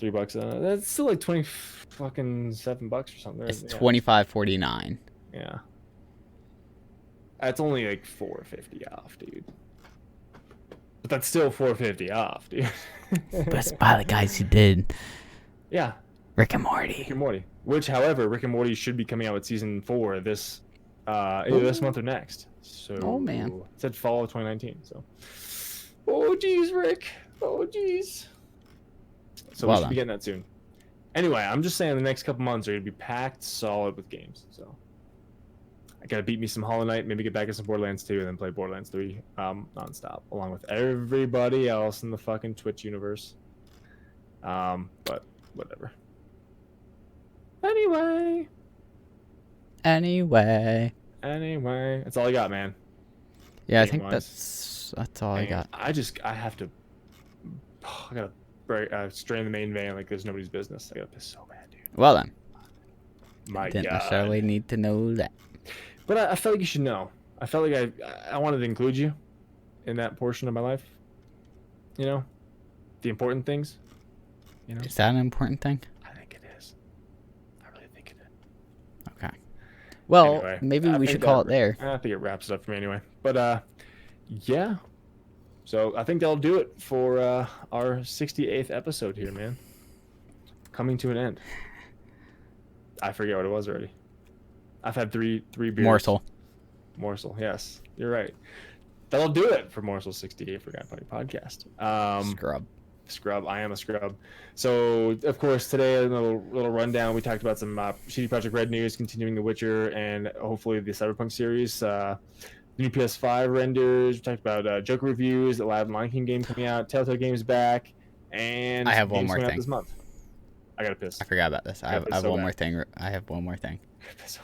[SPEAKER 1] $3. That's still like 7 bucks or something.
[SPEAKER 2] It's
[SPEAKER 1] Yeah.
[SPEAKER 2] $25.49.
[SPEAKER 1] Yeah. That's only like $4.50 off, dude. But that's still $4.50 off, dude.
[SPEAKER 2] But it's by the guys who did
[SPEAKER 1] Yeah.
[SPEAKER 2] Rick and Morty.
[SPEAKER 1] Rick and Morty. Which, however, Rick and Morty should be coming out with season 4 this either this month or next. So
[SPEAKER 2] Oh, man.
[SPEAKER 1] It said fall of 2019. So. Oh geez, Rick. Oh geez. So
[SPEAKER 2] Well
[SPEAKER 1] we should
[SPEAKER 2] done.
[SPEAKER 1] be getting that soon. Anyway, I'm just saying the next couple months are gonna be packed solid with games. So I gotta beat me some Hollow Knight, maybe get back in some Borderlands 2, and then play Borderlands 3 nonstop, along with everybody else in the fucking Twitch universe. But whatever. Anyway, that's all I got, man.
[SPEAKER 2] Yeah, I think
[SPEAKER 1] Game-wise.
[SPEAKER 2] that's all I got.
[SPEAKER 1] I have to. I gotta strain the main vein like there's nobody's business. I gotta piss so bad, dude.
[SPEAKER 2] Well then,
[SPEAKER 1] My
[SPEAKER 2] didn't
[SPEAKER 1] God.
[SPEAKER 2] necessarily need to know that.
[SPEAKER 1] But I felt like you should know. I felt like I wanted to include you in that portion of my life. You know, the important things. You know,
[SPEAKER 2] Is that an important thing?
[SPEAKER 1] I think it is. I really think it is.
[SPEAKER 2] Okay. Well,
[SPEAKER 1] Anyway,
[SPEAKER 2] maybe
[SPEAKER 1] I
[SPEAKER 2] we
[SPEAKER 1] think
[SPEAKER 2] should call it there.
[SPEAKER 1] I think it wraps it up for me anyway. But yeah. So I think that'll do it for our 68th episode here, man. Coming to an end. I forget what it was already. I've had three beers. Morsel, yes. You're right. That'll do it for Morsel 68 for Guy Pony Podcast. Scrub. I am a scrub. So, of course, today a little rundown. We talked about some CD Projekt Red news, continuing The Witcher, and hopefully the Cyberpunk series. New PS5 renders. We talked about Joker reviews, the Aladdin Lion King game coming out, Telltale Games back, and
[SPEAKER 2] I have one
[SPEAKER 1] games
[SPEAKER 2] more
[SPEAKER 1] coming out
[SPEAKER 2] thing.
[SPEAKER 1] this month. I gotta piss.
[SPEAKER 2] I forgot about this. I have
[SPEAKER 1] so
[SPEAKER 2] one
[SPEAKER 1] bad.
[SPEAKER 2] more thing.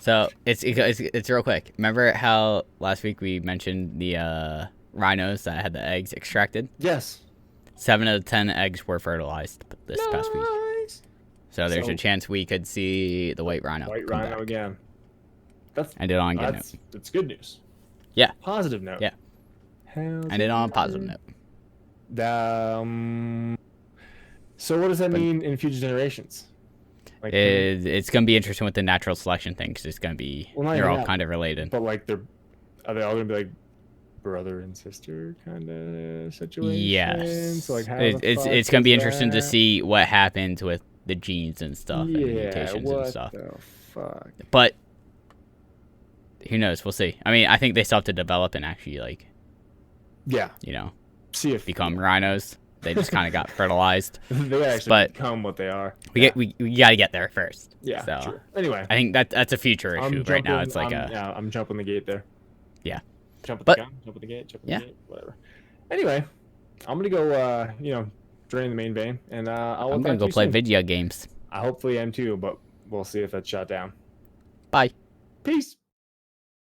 [SPEAKER 2] So it's real quick. Remember how last week we mentioned the rhinos that had the eggs extracted?
[SPEAKER 1] Yes.
[SPEAKER 2] 7 out of 10 eggs were fertilized this past week.
[SPEAKER 1] Nice.
[SPEAKER 2] So there's
[SPEAKER 1] So-
[SPEAKER 2] a chance we could see the white rhino.
[SPEAKER 1] White
[SPEAKER 2] come
[SPEAKER 1] Rhino
[SPEAKER 2] back.
[SPEAKER 1] again. That's
[SPEAKER 2] Ended on a good note.
[SPEAKER 1] It's good news.
[SPEAKER 2] Yeah.
[SPEAKER 1] Positive note.
[SPEAKER 2] Yeah.
[SPEAKER 1] How's
[SPEAKER 2] Ended on a positive note.
[SPEAKER 1] So what does that
[SPEAKER 2] But-
[SPEAKER 1] mean in future generations? Like,
[SPEAKER 2] It's gonna be interesting with the natural selection thing because it's gonna be
[SPEAKER 1] Well, not
[SPEAKER 2] they're
[SPEAKER 1] even
[SPEAKER 2] all
[SPEAKER 1] that.
[SPEAKER 2] kind of related.
[SPEAKER 1] but like are they all gonna be like brother and sister kind of situation?
[SPEAKER 2] Yes.
[SPEAKER 1] So like how
[SPEAKER 2] it's gonna be interesting to see what happens with the genes and stuff and mutations and stuff.
[SPEAKER 1] The fuck?
[SPEAKER 2] But who knows? We'll see. I mean, I think they still have to develop and actually like
[SPEAKER 1] Yeah. See if
[SPEAKER 2] become rhinos. They just kind of got fertilized.
[SPEAKER 1] they actually
[SPEAKER 2] but-
[SPEAKER 1] become what they are.
[SPEAKER 2] We got to get there first.
[SPEAKER 1] Yeah.
[SPEAKER 2] So
[SPEAKER 1] True. Anyway,
[SPEAKER 2] I think that's a future issue. Right now, it's like
[SPEAKER 1] I'm jumping the gate there.
[SPEAKER 2] Yeah.
[SPEAKER 1] Jump
[SPEAKER 2] But-
[SPEAKER 1] the gun, jump the gate, whatever. Anyway, I'm gonna go drain the main vein, and I'll
[SPEAKER 2] I'm
[SPEAKER 1] talk
[SPEAKER 2] gonna
[SPEAKER 1] to
[SPEAKER 2] go
[SPEAKER 1] you
[SPEAKER 2] play
[SPEAKER 1] soon.
[SPEAKER 2] video games.
[SPEAKER 1] I hopefully am too, but we'll see if that's shut down.
[SPEAKER 2] Bye.
[SPEAKER 1] Peace.